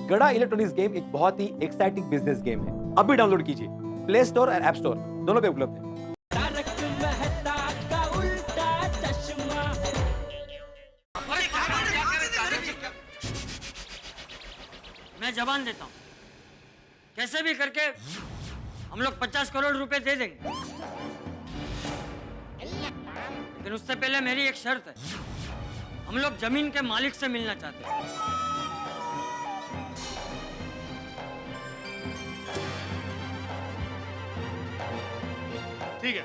गड़ा electronics game एक बहुत ही एक्साइटिंग बिजनेस गेम है। अभी डाउनलोड कीजिए, प्ले स्टोर और ऐप स्टोर दोनों पे उपलब्ध है। मैं जबान देता हूँ, कैसे भी करके हम लोग 50 करोड़ रुपए दे देंगे, लेकिन उससे पहले मेरी एक शर्त है। हम लोग जमीन के मालिक से मिलना चाहते हैं। ठीक है,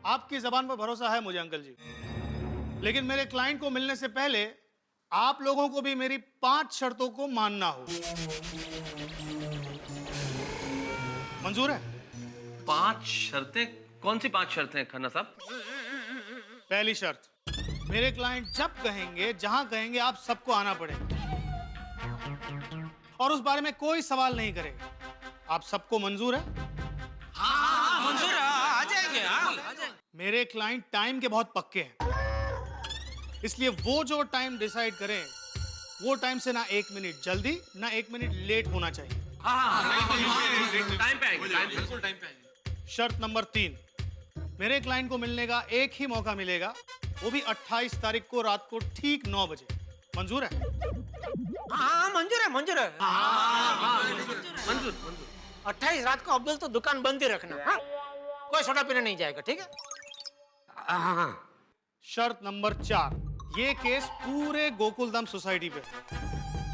आपकी जबान पर भरोसा है मुझे अंकल जी, लेकिन मेरे क्लाइंट को मिलने से पहले आप लोगों को भी मेरी 5 शर्तों को मानना हो। मंजूर है? 5 शर्तें? कौन सी 5 शर्तें खन्ना साहब? पहली शर्त, मेरे क्लाइंट जब कहेंगे, जहां कहेंगे, आप सबको आना पड़ेगा और उस बारे में कोई सवाल नहीं करेगा। आप सबको मंजूर है? मंजूर है, आ जाएंगे। मेरे क्लाइंट टाइम के बहुत पक्के हैं, इसलिए वो जो टाइम डिसाइड करें वो टाइम से ना 1 मिनट जल्दी ना 1 मिनट लेट होना चाहिए। टाइम पे आएंगे, बिल्कुल टाइम पे आएंगे। शर्त नंबर 3, मेरे क्लाइंट को मिलने का एक ही मौका मिलेगा, वो भी 28 तारीख को रात को ठीक 9 बजे। मंजूर है? हाँ, मंजूर है। मंजूर। 28 रात को अब्दुल तो दुकान बंद ही रखना। हाँ? कोई सोडा पीने नहीं जाएगा, ठीक है? शर्त नंबर 4, ये केस पूरे गोकुलधाम सोसाइटी पे है,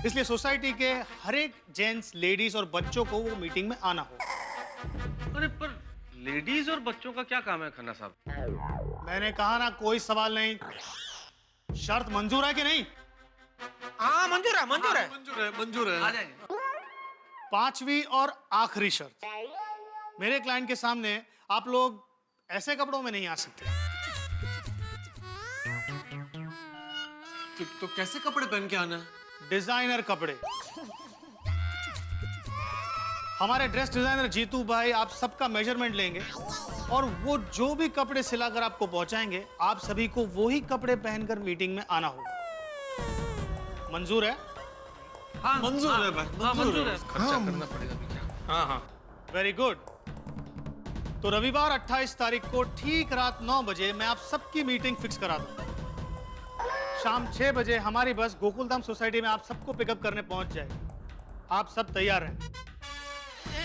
इसलिए सोसाइटी के हर एक जेंट्स, लेडीज और बच्चों को वो मीटिंग में आना होगा। अरे पर लेडीज और बच्चों का क्या काम है खन्ना साहब? मैंने कहा ना, कोई सवाल नहीं। शर्त मंजूर है कि नहीं? हाँ, मंजूर है। मंजूर है। आ जाएंगे। 5वीं और आखिरी शर्त, मेरे क्लाइंट के सामने आप लोग ऐसे कपड़ों में नहीं आ सकते। तो कैसे कपड़े पहन के आना है? डिजाइनर कपड़े। हमारे ड्रेस डिजाइनर जीतू भाई आप सबका मेजरमेंट लेंगे और वो जो भी कपड़े सिलाकर आपको पहुंचाएंगे, आप सभी को वही कपड़े पहनकर मीटिंग में आना होगा। मंजूर है? हाँ, मंजूर है भाई, मंजूर है। खर्चा करना पड़ेगा भी क्या? हाँ, वेरी गुड। तो रविवार 28 तारीख को ठीक रात 9 बजे मैं आप सबकी मीटिंग फिक्स करा दूंगा। शाम 6 बजे हमारी बस गोकुलधाम सोसाइटी में आप सबको पिकअप करने पहुंच जाएगी। आप सब तैयार हैं?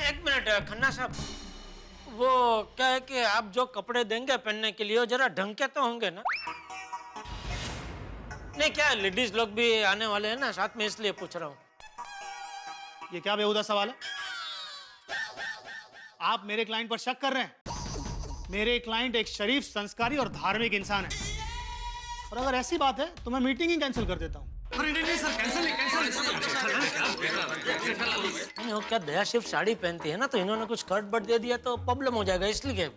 एक मिनट खन्ना साहब, वो क्या है कि आप जो कपड़े देंगे पहनने के लिए वो जरा ढंग के तो होंगे ना? नहीं, क्या लेडीज लोग भी आने वाले हैं ना साथ में, इसलिए पूछ रहा हूँ। ये क्या बेहुदा सवाल है? आप मेरे क्लाइंट पर शक कर रहे हैं? मेरे क्लाइंट एक शरीफ, संस्कारी और धार्मिक इंसान है, और अगर ऐसी बात है तो मैं मीटिंग ही कैंसिल कर देता हूँ। नहीं सर, कैंसिल नहीं। नहीं, वो क्या दया सिर्फ साड़ी पहनती है ना, तो इन्होंने कुछ स्कर्ट बट दे दिया तो प्रॉब्लम हो जाएगा, इसलिए।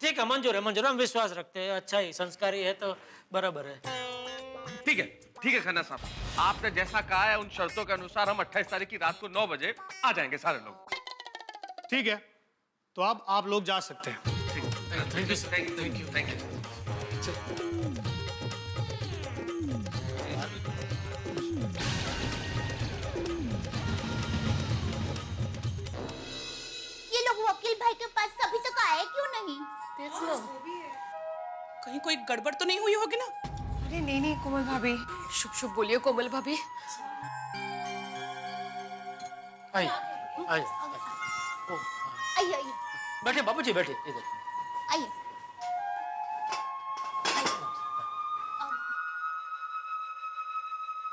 ठीक है, मंजूर है। हम विश्वास रखते हैं, अच्छा ही संस्कारी है तो बराबर है। ठीक है खन्ना साहब, आपने जैसा कहा है उन शर्तों के अनुसार हम 28 तारीख की रात को 9 बजे आ जाएंगे सारे लोग। ठीक है, तो अब आप लोग जा सकते हैं। Thank you sir, thank you. ये लोग वकील भाई के पास अभी तक आए क्यों नहीं? कहीं कोई गड़बड़ तो नहीं हुई होगी ना? अरे नहीं कोमल भाभी। शुभ शुभ बोलिए कोमल भाभी। आइए। आइए बैठे बाबूजी, बैठे इधर। आइए।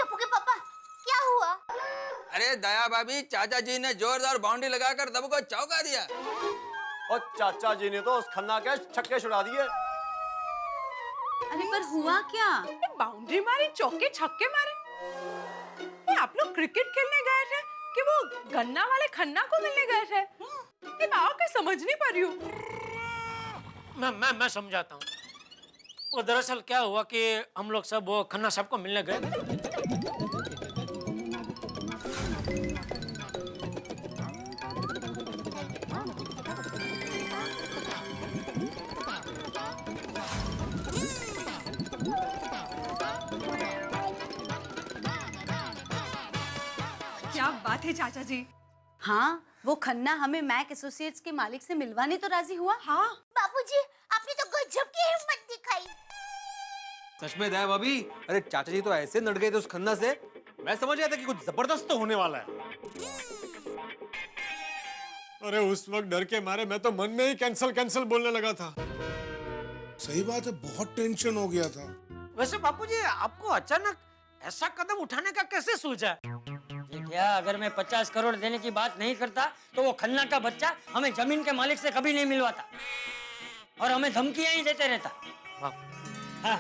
टप्पू के पापा, क्या हुआ? अरे दया भाभी, चाचा जी ने जोरदार बाउंड्री लगाकर दब को चौंका दिया। और चाचा जी ने तो उस खन्ना के छक्के छुड़ा दिए। अरे पर हुआ क्या? बाउंड्री मारी, चौके छक्के मारे। ये आप लोग क्रिकेट खेलने गए थे कि वो गन्ना वाले खन्ना को मिलने गए थे? ये मैं आपको समझ नहीं पा रही हूँ। मैं समझाता हूँ। वो दरअसल क्या हुआ कि हम लोग सब वो खन्ना साहब को मिलने गए। क्या बात है चाचा जी। हाँ, वो खन्ना हमें मैक एसोसिएट्स के मालिक से मिलवाने तो राजी हुआ। हाँ बाबूजी, आपने तो गजब की हिम्मत दिखाई। सच में दया भाभी, अरे चाचा जी तो ऐसे नड़ गए थे उस खन्ना से, मैं समझ गया था कि कुछ जबरदस्त तो होने वाला है। अरे उस वक्त डर के मारे मैं तो मन में ही कैंसल बोलने लगा था। सही बात है, बहुत टेंशन हो गया था। वैसे बापूजी, आपको अचानक ऐसा कदम उठाने का कैसे सूझा? क्या अगर मैं 50 करोड़ देने की बात नहीं करता तो वो खन्ना का बच्चा हमें जमीन के मालिक से कभी नहीं मिलवाता और हमें धमकियां ही देते रहता। हाँ।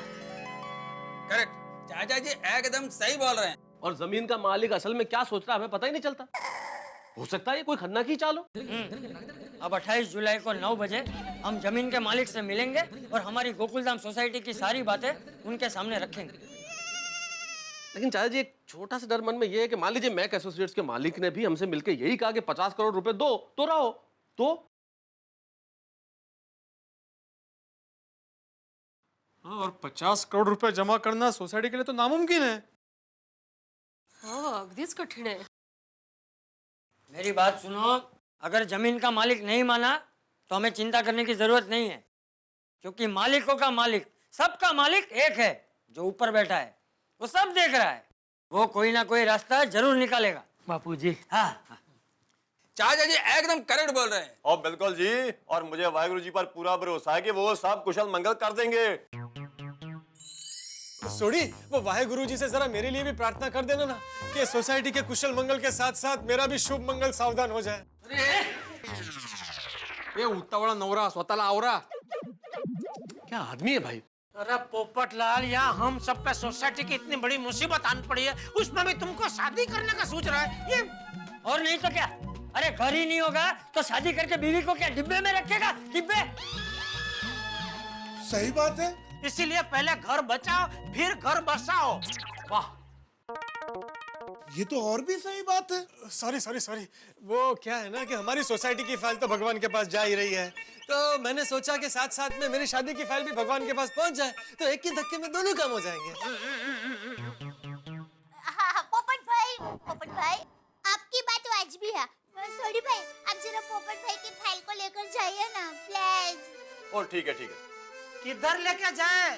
करेक्ट, चाचा जी एकदम सही बोल रहे हैं। और जमीन का मालिक असल में क्या सोच रहा है हमें पता ही नहीं चलता। हो सकता है ये कोई खन्ना की चाल हो। अब 28 जुलाई को 9 बजे हम जमीन के मालिक से मिलेंगे और हमारी गोकुलधाम सोसाइटी की सारी बातें उनके सामने रखेंगे। लेकिन चाचा जी एक छोटा सा डर मन में ये है कि मान लीजिए मैक एसोसिएट्स के मालिक ने भी हमसे मिलकर यही कहा कि 50 करोड़ रुपए दो तो रहो, तो हाँ, और 50 करोड़ रुपए जमा करना सोसाइटी के लिए तो नामुमकिन है। हाँ, अगदीच कठीण है। मेरी बात सुनो, अगर जमीन का मालिक नहीं माना तो हमें चिंता करने की जरूरत नहीं है, क्योंकि मालिकों का मालिक, सबका मालिक एक है जो ऊपर बैठा है। वो सब देख रहा है, वो कोई ना कोई रास्ता जरूर निकालेगा। बापूजी। हाँ, चाचा जी एकदम करेक्ट बोल रहे हैं। और बिल्कुल जी, और मुझे वाहिगुरु जी पर पूरा भरोसा है कि वो सब कुशल मंगल कर देंगे। सोडी, वो वाहिगुरु जी से जरा मेरे लिए भी प्रार्थना कर देना ना कि सोसाइटी के कुशल मंगल के साथ साथ मेरा भी शुभ मंगल सावधान हो जाए। ये उतावळा नवरा स्वतःला आवरा। क्या आदमी है भाई। अरे पोपटलाल, यहाँ हम सब पे सोसाइटी की इतनी बड़ी मुसीबत आन पड़ी है, उसमें भी तुमको शादी करने का सोच रहा है ये। और नहीं तो क्या, अरे घर ही नहीं होगा तो शादी करके बीवी को क्या डिब्बे में रखेगा? डिब्बे। सही बात है। इसीलिए पहले घर बचाओ फिर घर बसाओ। वाह, ये तो और भी सही बात है। सॉरी, वो क्या है ना कि हमारी सोसाइटी की फाइल तो भगवान के पास जा ही रही है, तो मैंने सोचा कि साथ साथ में मेरी शादी की फाइल भी भगवान के पास पहुंच जाए, तो एक ही धक्के में दोनों काम हो जाएंगे। हाँ, पोपट भाई, आपकी बात वाजिबी है। सॉरी भाई, आप जरा पोपट भाई की फाइल को लेकर जाइए ना प्लीज। और ठीक है। किधर लेके जाए?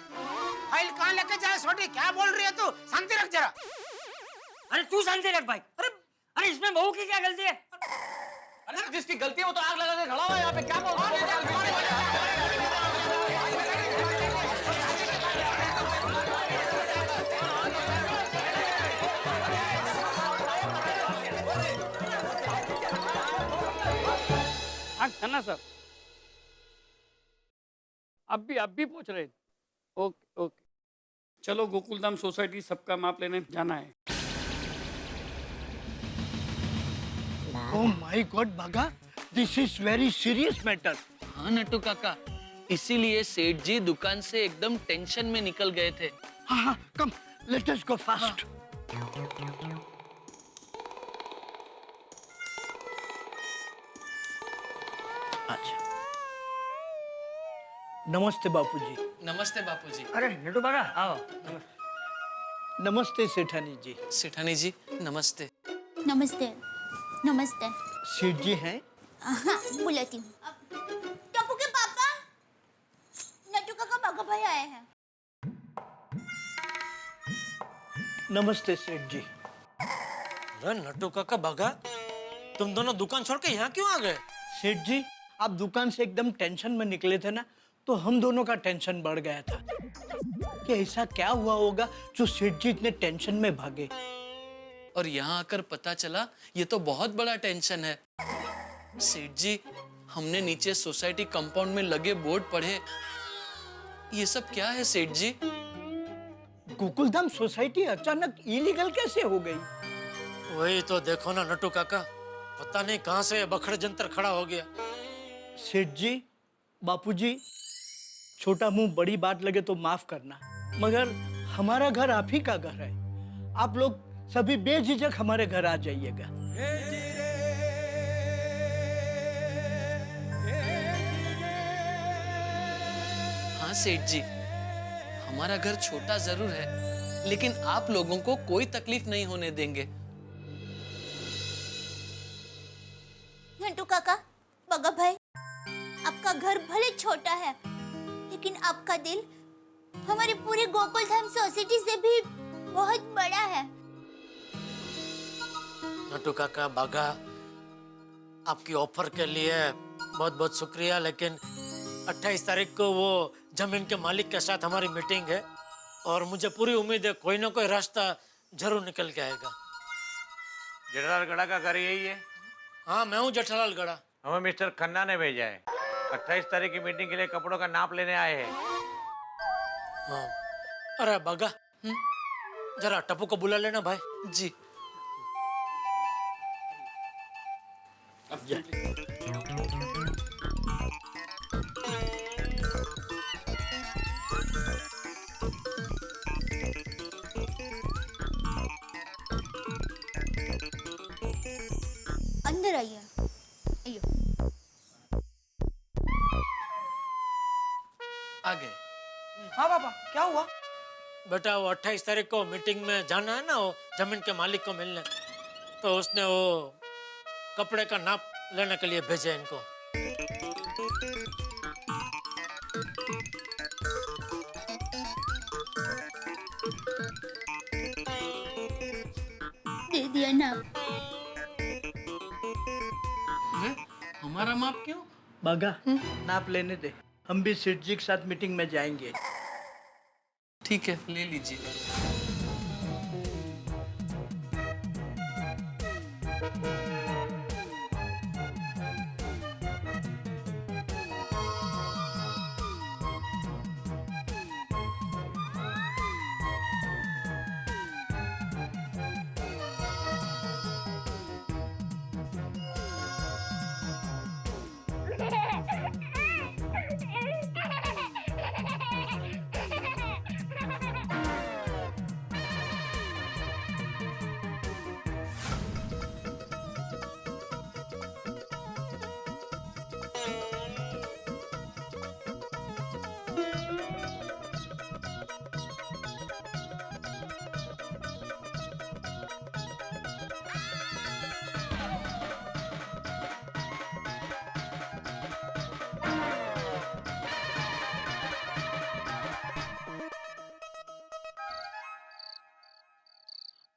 फाइल कहाँ लेके जाए? छोटी, क्या बोल रही है तू? शांति रख जरा। अरे तू शांति रख भाई। अरे इसमें बहू की क्या गलती है? अरे जिसकी गलती है वो तो आग लगा के खड़ा हुआ है यहाँ पे, क्या बोल रहा है। हाँ खन्ना साहब, अब भी पहुंच रहे। ओके, चलो गोकुलधाम सोसाइटी सबका माप लेने जाना है। ओह माय गॉड बागा, this is very serious matter. हाँ नट्टू काका, इसीलिए सेठ जी दुकान से एकदम टेंशन में निकल गए थे। हाँ, कम लेट अस गो फास्ट। अच्छा, नमस्ते बापूजी। नमस्ते बापूजी। अरे नटू बागा, आओ। नमस्ते सेठानी जी। सेठानी जी नमस्ते। नमस्ते। सेठ जी हैं? हाँ, बुलाती हूँ। टप्पू के पापा, नट्टू काका बागा भाई आए हैं। नमस्ते सेठ जी। अरे नट्टू काका बागा, तुम दोनों दुकान छोड़ के यहाँ क्यों आ गए? सेठ जी, आप दुकान से एकदम टेंशन में निकले थे ना, तो हम दोनों का टेंशन बढ़ गया था कि ऐसा क्या हुआ होगा जो सेठ जी इतने टेंशन में भागे। और यहाँ आकर पता चला ये तो बहुत बड़ा टेंशन है। सेठ जी, हमने नीचे सोसाइटी कंपाउंड में लगे बोर्ड पढ़े। ये सब क्या है सेठ जी? गोकुलधाम सोसाइटी अचानक इलीगल कैसे हो गई? वही तो देखो ना नट्टू काका, पता नहीं कहां से बखड़ जंतर खड़ा हो गया। सेठ जी, बापूजी, छोटा मुंह बड़ी बात लगे तो माफ करना, मगर हमारा घर आप ही का घर है। आप लोग सभी बेझिझक हमारे घर आ जाइएगा। हाँ सेठ जी, हमारा घर छोटा जरूर है, लेकिन आप लोगों को कोई तकलीफ नहीं होने देंगे। नंटू काका, बगा भाई, आपका घर भले छोटा है, लेकिन आपका दिल हमारे पूरे गोकुल धाम सोसाइटी से भी बहुत बड़ा है। नटू काका, बागा, आपकी ऑफर के लिए बहुत बहुत शुक्रिया, लेकिन 28 तारीख को वो जमीन के मालिक के साथ हमारी मीटिंग है और मुझे पूरी उम्मीद है कोई ना कोई रास्ता जरूर निकल के आएगा। जेठालाल गड़ा का घर यही है? हाँ, मैं हूँ जेठालाल गड़ा। हमें मिस्टर खन्ना ने भेजा है। 28 तारीख की मीटिंग के लिए कपड़ों का नाप लेने आए हैं। हाँ, अरे बागा, जरा टप्पू को बुला लेना भाई। जी। अंदर आइए। आइए। आगे। हाँ पापा, क्या हुआ? बेटा, वो 28 तारीख को मीटिंग में जाना है ना, वो जमीन के मालिक को मिलने, तो उसने वो कपड़े का नाप लेने के लिए भेजा इनको। दे दिया नाप। हमारा माप क्यों? बागा, नाप लेने दे, हम भी सेठ जी के साथ मीटिंग में जाएंगे। ठीक है, ले लीजिए।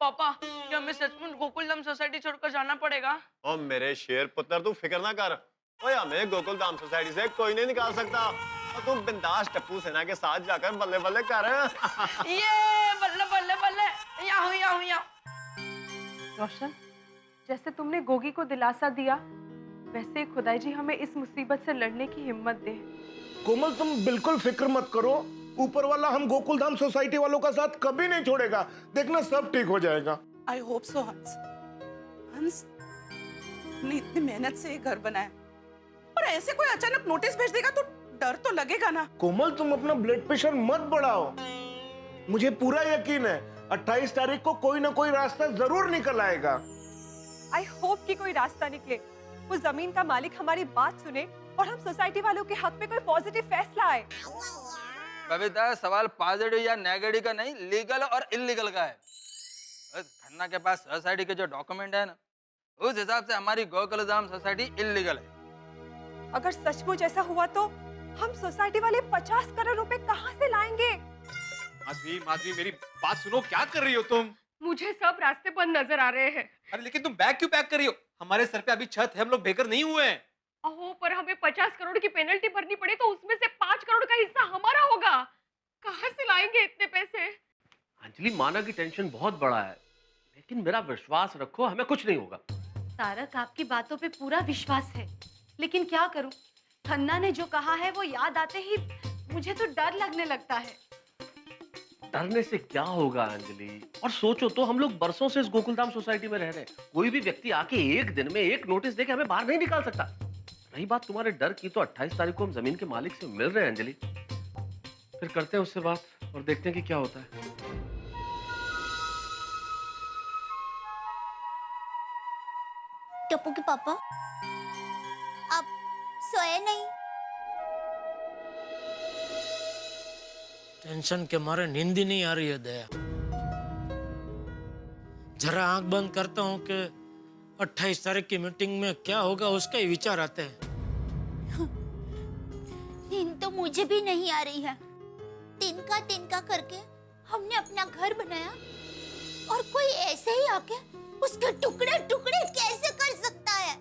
पापा, क्या हमें सचमुच गोकुलधाम सोसाइटी छोड़कर जाना पड़ेगा? ओ मेरे शेर पुत्र, तू फिक्र ना कर। ओए, हमें गोकुलधाम सोसाइटी से कोई नहीं निकाल सकता। और तू बिंदास टप्पू सेना के साथ जाकर बल्ले बल्ले कर। ये बल्ले बल्ले बल्ले, याहू याहू याहू। रोशन, जैसे तुमने गोगी को दिलासा दिया, वैसे खुदाई जी हमें इस मुसीबत से लड़ने की हिम्मत दे। कोमल, तुम बिल्कुल फिक्र मत करो, ऊपर वाला हम गोकुलधाम सोसाइटी वालों का साथ कभी नहीं छोड़ेगा। देखना, सब ठीक हो जाएगा। आई होप सो हंस। हंस ने इतनी मेहनत से ये घर बनाया और ऐसे कोई अचानक नोटिस भेज देगा तो डर तो लगेगा ना। कोमल, तुम अपना ब्लड प्रेशर मत बढ़ाओ, मुझे पूरा यकीन है 28 तारीख को कोई ना कोई रास्ता जरूर निकल आएगा। आई होप कि कोई रास्ता निकले, वो जमीन का मालिक हमारी बात सुने और हम सोसाइटी वालों के हक में कोई पॉजिटिव फैसला आए। कविता, सवाल पॉजिटिव या नेगेटिव का नहीं, लीगल और इलीगल का है। खन्ना के पास सोसाइटी के जो डॉक्यूमेंट है ना, उस हिसाब से हमारी गोकुलधाम सोसाइटी इलीगल है। अगर सचमुच ऐसा हुआ तो हम सोसाइटी वाले 50 करोड़ रुपए कहाँ से लाएंगे? माधवी, माधवी, मेरी बात सुनो, क्या कर रही हो तुम? मुझे सब रास्ते बंद नजर आ रहे हैं। अरे लेकिन तुम बैग क्यों पैक कर रही हो? हमारे सर पे अभी छत है, हम लोग बेघर नहीं हुए हैं। अहो, पर हमें 50 करोड़ की पेनल्टी भरनी पड़े तो उसमें से 5 करोड़ का हिस्सा हमारा होगा। कहाँ से लाएंगे इतने पैसे? अंजलि, माना की टेंशन बहुत बड़ा है, लेकिन मेरा विश्वास रखो, हमें कुछ नहीं होगा। तारक, आपकी बातों पे पूरा विश्वास है, लेकिन क्या करूं, खन्ना ने जो कहा है वो याद आते ही मुझे तो डर लगने लगता है। डरने से क्या होगा अंजलि? और सोचो तो, हम लोग बरसों से इस गोकुलधाम सोसाइटी में रह रहे हैं, कोई भी व्यक्ति आके एक दिन में एक नोटिस देके हमें बाहर नहीं निकाल सकता। रही बात तुम्हारे डर की, तो 28 तारीख को हम जमीन के मालिक से मिल रहे हैं अंजलि, फिर करते हैं उससे बात और देखते हैं कि क्या होता है। टप्पू के पापा, आप सोए नहीं? टेंशन के मारे नींद ही नहीं आ रही है दया। जरा आंख बंद करता हूँ कि 28 तारीख की मीटिंग में क्या होगा उसका ही विचार आते हैं। नींद तो मुझे भी नहीं आ रही है। तिनका करके हमने अपना घर बनाया और कोई ऐसे ही आके उसके टुकड़े टुकड़े कैसे कर सकता है?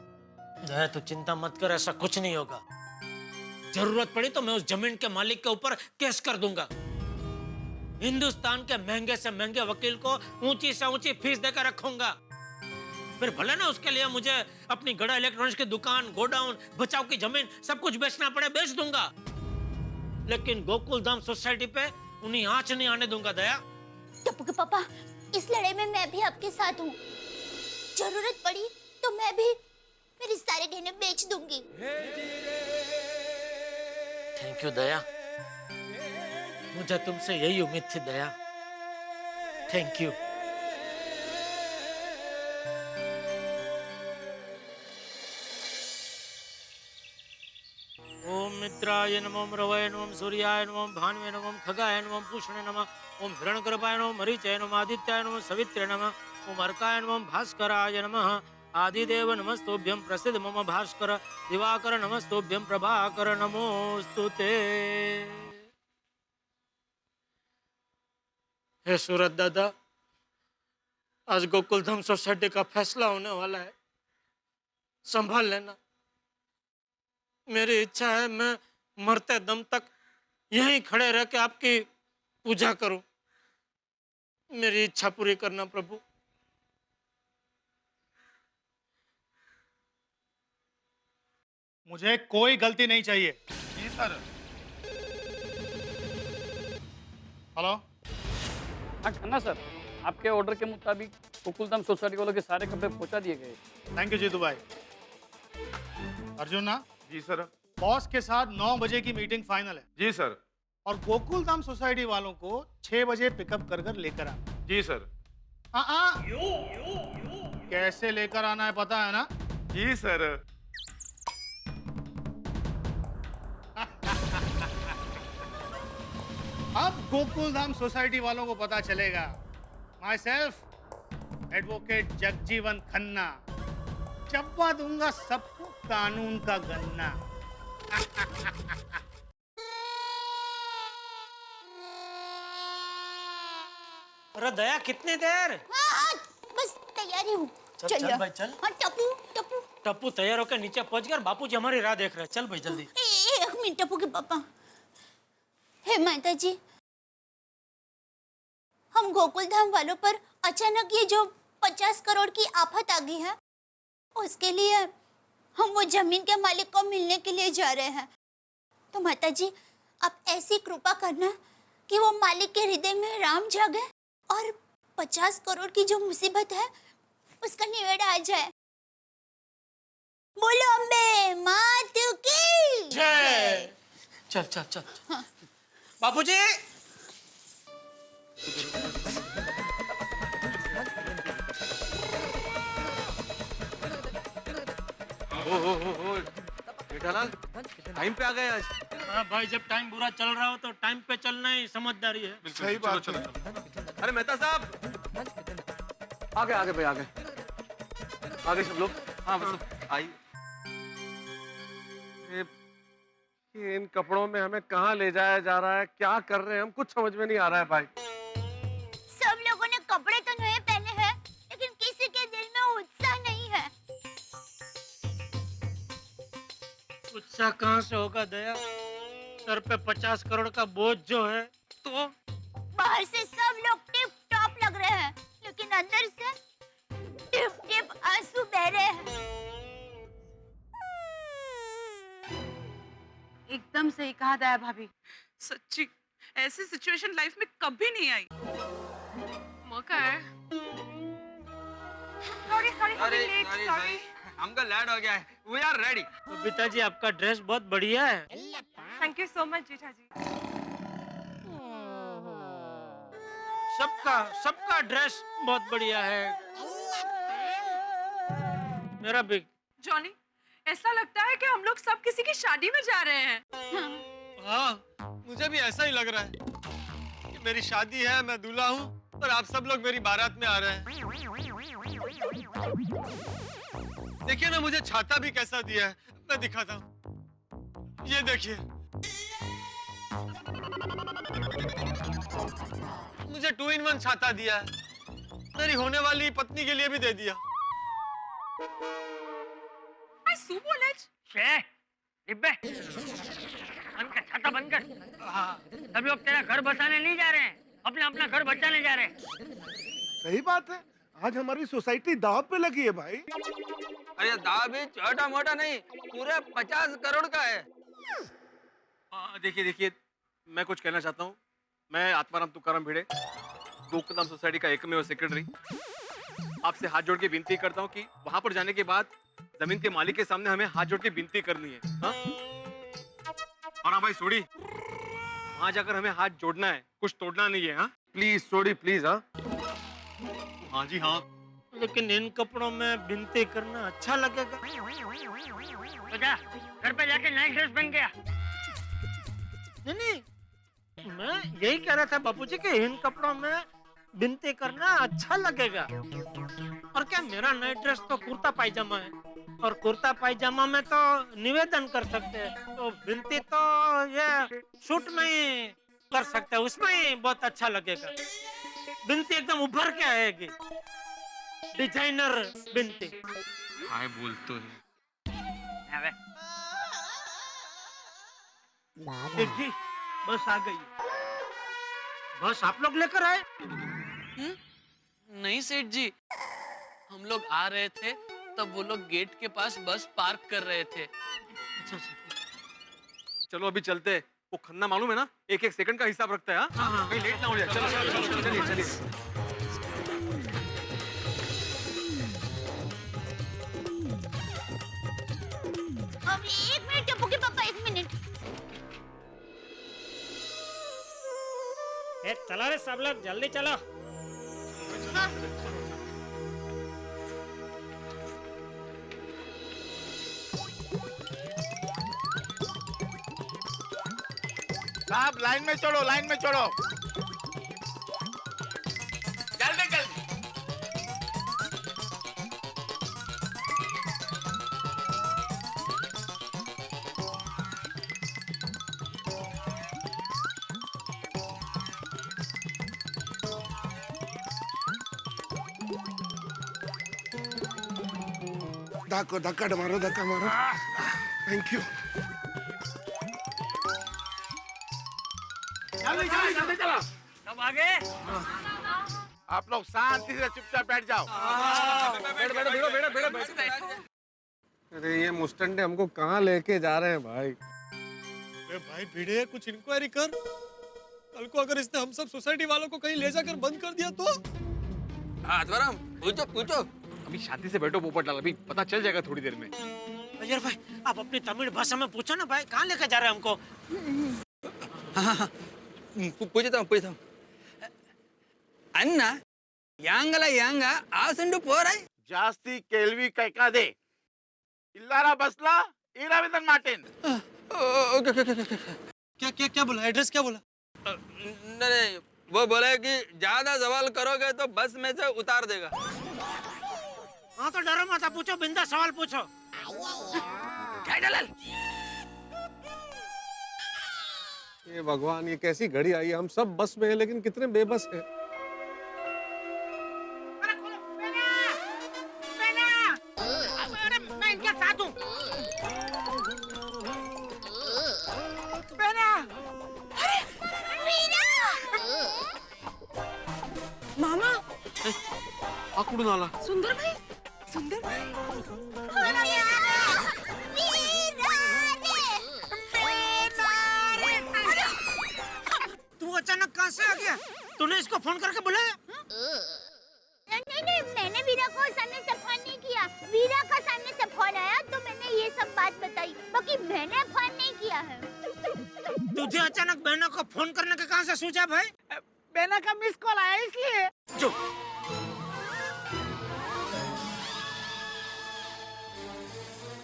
दया तू चिंता मत कर, ऐसा कुछ नहीं होगा। जरूरत पड़ी तो मैं उस जमीन के मालिक के ऊपर केस कर दूंगा। हिंदुस्तान के महंगे से महंगे वकील को ऊंची से ऊंची फीस देकर रखूंगा। फिर भले ना उसके लिए मुझे अपनी गड़ा इलेक्ट्रॉनिक्स की दुकान, गोडाउन, बचाव की जमीन सब कुछ बेचना पड़े बेच दूंगा, लेकिन गोकुल धाम सोसाइटी पे उन्हें आंच नहीं आने दूंगा। दया टप्पू के पापा, इस लड़ाई में मैं भी आपके साथ हूँ। जरूरत पड़ी तो मैं भी मेरे सारे गहने बेच दूंगी। थैंक यू दया, मुझे तुमसे यही उम्मीद थी दया। Thank you. ओम मित्राय नमः, ओम रवये नमः, ओम सूर्याय नमः, ओम भानुवे नमः, ओम खगाय नमः, ओम पूषणे नमः, ओम हिरण्यगर्भाय नमः, मरीचाय नमः, आदित्याय नमः, सवित्रे नमः, ओम अर्काय नमः, ओम भास्कराय नमः। आदिदेव नमस्तुभ्यं, प्रसिद्ध मम भास्कर, दिवाकर नमस्तुभ्यं, प्रभाकर नमोस्तुते। हे सूरत दादा, आज गोकुलधाम सोसाइटी का फैसला होने वाला है, संभाल लेना। मेरी इच्छा है मैं मरते दम तक यहीं खड़े रह के आपकी पूजा करूं। मेरी इच्छा पूरी करना प्रभु। मुझे कोई गलती नहीं चाहिए। जी सर। हेलो। हाँ खन्ना सर, आपके ऑर्डर के मुताबिक गोकुलधाम सोसाइटी वालों के सारे कपड़े पहुंचा दिए गए। थैंक यू जीतू भाई। अर्जुन ना? जी सर। बॉस के साथ 9 बजे की मीटिंग फाइनल है। जी सर। और गोकुलधाम सोसाइटी वालों को 6 बजे पिकअप कर लेकर आना। जी सर। कैसे लेकर आना है पता है ना? जी सर। अब गोकुलधाम सोसाइटी वालों को पता चलेगा। Myself advocate Jagjivan Khanna चब्बा दूंगा सबको कानून का गन्ना। अरे दया कितनी देर? हाँ, बस तैयारी हूँ। चल चल भाई चल। हाँ टप्पू टप्पू टप्पू तैयार होकर नीचे पहुंच गया, बापूजी हमारी राह देख रहे हैं। चल भाई जल्दी। एक मिनट टप्पू के पापा। हे माता जी, हम गोकुलधाम वालों पर अचानक ये जो 50 करोड़ की आफत आ गई है, उसके लिए हम वो जमीन के मालिक को मिलने के लिए जा रहे हैं। तो माता जी आप ऐसी कृपा करना कि वो मालिक के हृदय में राम जागे और 50 करोड़ की जो मुसीबत है उसका निवेड़ा आ जाए। बोलो अम्बे मात की जय। चल चल चल। हाँ। बापूजी हो बेटालाल, टाइम पे आ गए आज। हाँ भाई, जब टाइम बुरा चल रहा हो तो टाइम पे चलना ही समझदारी है। सही बात। चलो चलो। अरे मेहता साहब आ गए भाई, आ गए सब लोग। हाँ मतलब आई। इन कपड़ों में हमें कहाँ ले जाया जा रहा है, क्या कर रहे हैं हम, कुछ समझ में नहीं आ रहा है भाई। सब लोगों ने कपड़े तो नए पहने हैं, लेकिन किसी के दिल में उत्साह नहीं है। उत्साह कहाँ से होगा दया? सर पे 50 करोड़ का बोझ जो है तो। बाहर से सब लोग टिप टॉप लग रहे हैं, लेकिन अंदर से टिप टिप आंसू बह रहे हैं। एकदम सही कहा दया भाभी। सच्ची ऐसी सिचुएशन लाइफ में कभी नहीं आई। मौका है। सॉरी सॉरी हमको लेट हो गया है। We are ready. Babita ji आपका ड्रेस बहुत बढ़िया है। थैंक यू सो मच जीजा जी। सबका ड्रेस बहुत बढ़िया है। मेरा भी। जॉनी, ऐसा लगता है कि हम लोग सब किसी की शादी में जा रहे हैं। हाँ, मुझे भी ऐसा ही लग रहा है कि मेरी शादी है, मैं दूल्हा हूँ और आप सब लोग मेरी बारात में आ रहे हैं। देखिए ना मुझे छाता भी कैसा दिया है, मैं दिखाता हूँ। ये देखिए, मुझे 2-in-1 छाता दिया है, मेरी होने वाली पत्नी के लिए भी दे दिया। डिब्बे बंद कर, छाता बंद कर। सभी लोग तेरा घर बचाने नहीं जा रहे हैं, अपना अपना घर बचाने जा रहे हैं। सही बात है, आज हमारी सोसाइटी दाव पे लगी है भाई। अरे दाव भी छोटा मोटा नहीं, पूरे 50 करोड़ का है। देखिए देखिए, मैं कुछ कहना चाहता हूँ। मैं आत्माराम तुकाराम भिड़े, गोकुलधाम सोसाइटी का एकमेव सेक्रेटरी, आपसे हाथ जोड़ के विनती करता हूँ कि वहां पर जाने के बाद जमीन के मालिक के सामने हमें हाथ जोड़ के विनती करनी है। हाँ? और हाँ भाई सोडी, वहां जाकर हमें हाथ जोड़ना है, कुछ तोड़ना नहीं है। हाँ प्लीज सोडी प्लीज। हाँ हाँ जी हाँ। लेकिन इन कपड़ों में विनती करना अच्छा लगेगा। तो जा घर पे जाके नई ड्रेस पहन के आ। नहीं, मैं यही कह रहा था बापूजी कि इन कपड़ों में विनती करना अच्छा लगेगा। और क्या, मेरा नई ड्रेस तो कुर्ता पायजामा है, और कुर्ता पायजामा में तो निवेदन कर सकते हैं, तो विनती तो ये सूट में ही कर सकते हैं, उसमें ही बहुत अच्छा लगेगा। विनती एकदम उभर के आएगी, डिजाइनर विनती। हाय बोल तो है। जी बस आ गई। बस आप लोग लेकर आए? नहीं सेठ जी, हम लोग आ रहे थे तब वो लोग गेट के पास बस पार्क कर रहे थे। चलो अभी चलते। वो खन्ना मालूम है ना, एक एक सेकंड का हिसाब रखता है। हाँ? कहीं लेट ना हो जाए। चलो चलो चलिए चलिए। अब 1 मिनट टप्पू के पापा, 1 मिनट। चलो रे सब लोग, जल्दी चलो। साहब लाइन में चढ़ो, लाइन में चढ़ो। जल्दी जल्दी। धक्का मारो, धक्का मारो। Thank you. जल्दी चलो। सब आगे। आप लोग शांति से चुपचाप बैठ जाओ। अरे ये मुस्टंडे हमको कहाँ लेके जा रहे हैं भाई? अरे भाई भिड़े, कुछ इंक्वायरी कर। कल को अगर इसने हम सब सोसाइटी वालों को कहीं ले जाकर बंद कर दिया तो? आत्माराम पूछो पूछो। अभी शांति से बैठो पोपटलाल, अभी पता चल जाएगा थोड़ी देर में। अजय भाई, आप अपनी तमिल भाषा में पूछो ना भाई, कहाँ लेकर जा रहे हैं हमको? पूछता हूँ। अन्ना यांगल यांग आसंडु पोराय जास्ती केल्वी कैकादे इल्लारा बसला इराविदन मार्टिन। ओके। क्या बोला? एड्रेस क्या बोला? नहीं, वो बोले कि ज्यादा सवाल करोगे तो बस में से उतार देगा। हाँ तो डरो मत, पूछो, बिंदा सवाल पूछो। ये भगवान, ये कैसी घड़ी आई है? हम सब बस में हैं लेकिन कितने बेबस हैं। अरे मैं इनके साथ हूँ। मामा, आकुडून आला। सुंदर भाई, सुंदर भाई। तू अचानक कहाँ से आ गया? तूने इसको फोन करके बुलाया? नहीं, मैंने वीरा को सामने से फोन नहीं किया। वीरा का सामने से फोन आया तो मैंने ये सब बात बताई, बाकी मैंने फोन नहीं किया है। तुझे अचानक बहनों को फोन करने का कहाँ से सूझा भाई? बहना का मिस कॉल आया इसलिए। जो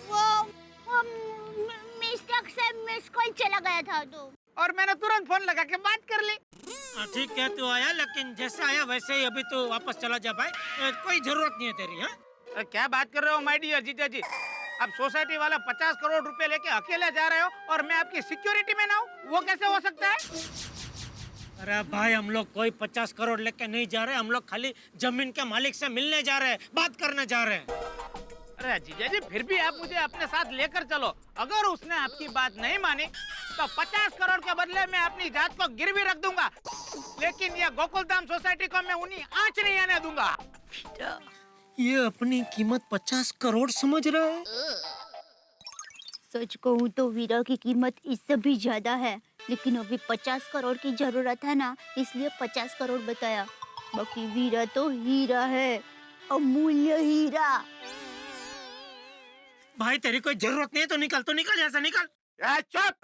वो मिस्टेक से मिस कॉल चला गया था तो। और मैंने तुरंत फोन लगा के बात कर ली। ठीक है, तू आया, लेकिन जैसे आया वैसे ही अभी तो वापस चला जा भाई। कोई जरूरत नहीं है तेरी। हाँ अरे क्या बात कर रहे हो माय डियर जीजा जी? अब सोसाइटी वाला 50 करोड़ रुपए लेके अकेले जा रहे हो और मैं आपकी सिक्योरिटी में ना हूँ, वो कैसे हो सकता है? अरे भाई हम लोग कोई 50 करोड़ लेके नहीं जा रहे, हम लोग खाली जमीन के मालिक से मिलने जा रहे हैं, बात करने जा रहे हैं। अरे जीजा जी फिर भी आप मुझे अपने साथ लेकर चलो। अगर उसने आपकी बात नहीं मानी तो 50 करोड़ के बदले मैं अपनी जात को गिरवी रख दूंगा, लेकिन ये गोकुलधाम सोसाइटी को मैं उन्हीं आंच नहीं आने दूंगा। ये अपनी कीमत 50 करोड़ समझ रहा है? सच कहूँ तो वीरा की कीमत इससे भी ज्यादा है, लेकिन अभी 50 करोड़ की जरूरत है ना, इसलिए 50 करोड़ बताया। बाकी वीरा तो हीरा है, अमूल्य हीरा। भाई तेरी कोई जरूरत नहीं है तो निकल यहाँ से निकल। चुप!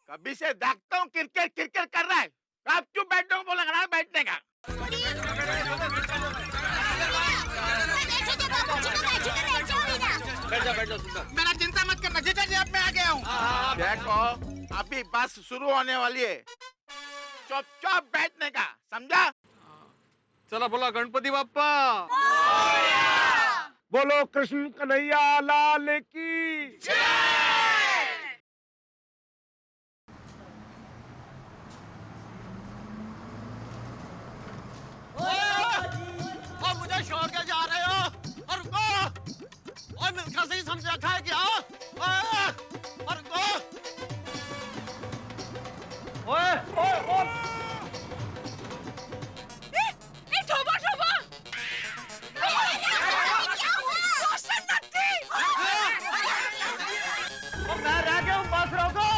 कभी से देखता हूँ क्रिकेट क्रिकेट कर रहा है, आप क्यों बैठने को बोला ना बैठने का? बैठ जाओ सुंदर। मेरा चिंता मत करना जीजा जी, अब मैं आ गया हूँ। देखो अभी बस शुरू होने वाली है, चुप बैठने का, समझा? चला बोला गणपति बाप्पा। बोलो कृष्ण कन्हैया लाल की और मुझे छोड़ के जा रहे हो? और मिलकर से ही समझ रखा है क्या? और मैं रह गया हूँ, बस रोको।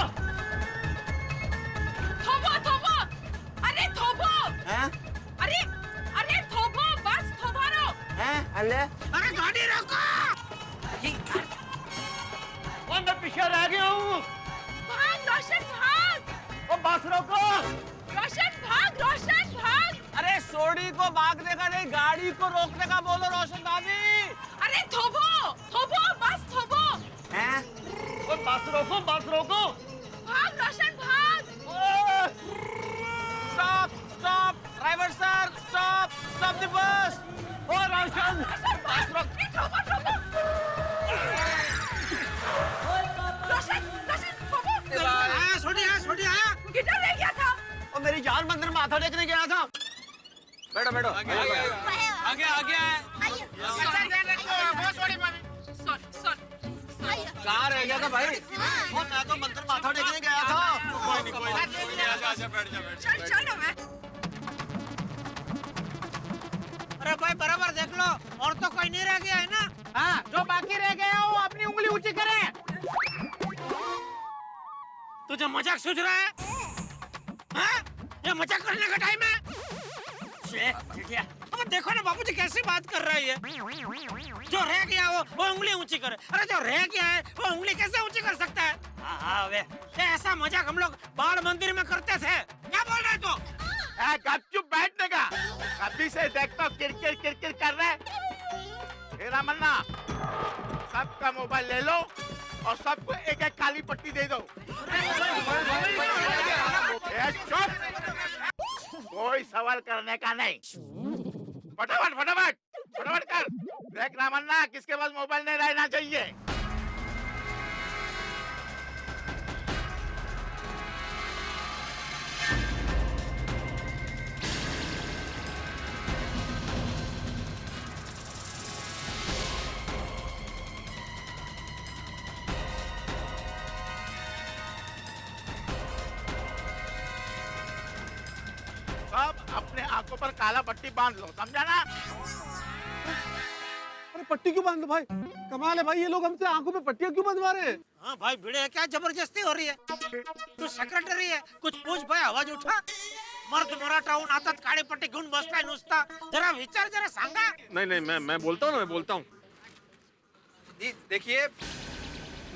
अरे गाड़ी रोको! और मैं पीछे रह गया हूँ। ओ बस रोको! अरे सोडी को भागने का नहीं, गाड़ी को रोकने का बोलो रोशन भाभी। हैं? ओ बस रोको! Stop! Driver sir, stop the bus! ओ रोशन! बस रोक! सोडी आया! किधर ले गया था? और मेरी जान मंदिर में माथा टेकने गया था। बैठो आगे कहाँ रह गया था भाई? वो मैं तो मंदिर माथा टेकने गया था। आजा बैठ जा। चलो मैं। अरे भाई बराबर देख लो, और तो कोई नहीं रह गया है ना? हाँ, जो बाकी रह गया हो अपनी उंगली ऊंची करे। तुझे मजाक सूझ रहा है? हाँ? ये मजाक करने का टाइम है? अब देखो ना बाबूजी कैसी बात कर रहा है। जो रह गया वो उंगली ऊंची करे। अरे जो रह गया है वो उंगली कैसे ऊंची कर सकता है? हाँ वे, ऐसा मजाक हम लोग बाल मंदिर में करते थे। क्या बोल रहे तू? गपचुप बैठने का। कभी से देखता हूँ किरकिर कर रहा है। तेरा मन्ना, सबका मोबाइल ले लो और सबको एक एक काली पट्टी दे दो। चुप! कोई सवाल करने का नहीं। फटाफट कर। देख रामन्ना, किसके पास मोबाइल नहीं रहना चाहिए। सब अपने आंखों पर काला पट्टी बांध लो, समझा ना? अरे पट्टी क्यों बांध लो भाई? कमाल है भाई, ये लोग हमसे आंखों पे पट्टियां क्यों बंधवा रहे हैं? हाँ भाई भिड़े, क्या जबरदस्ती हो रही है? तू सेक्रेटरी है, कुछ पूछ भाई, आवाज उठा। मर्द मराठा हूँ, नातात काळी पट्टी घेऊन बसलाय नुसता, जरा विचार, जरा सांगा। नहीं मैं बोलता हूँ। देखिए,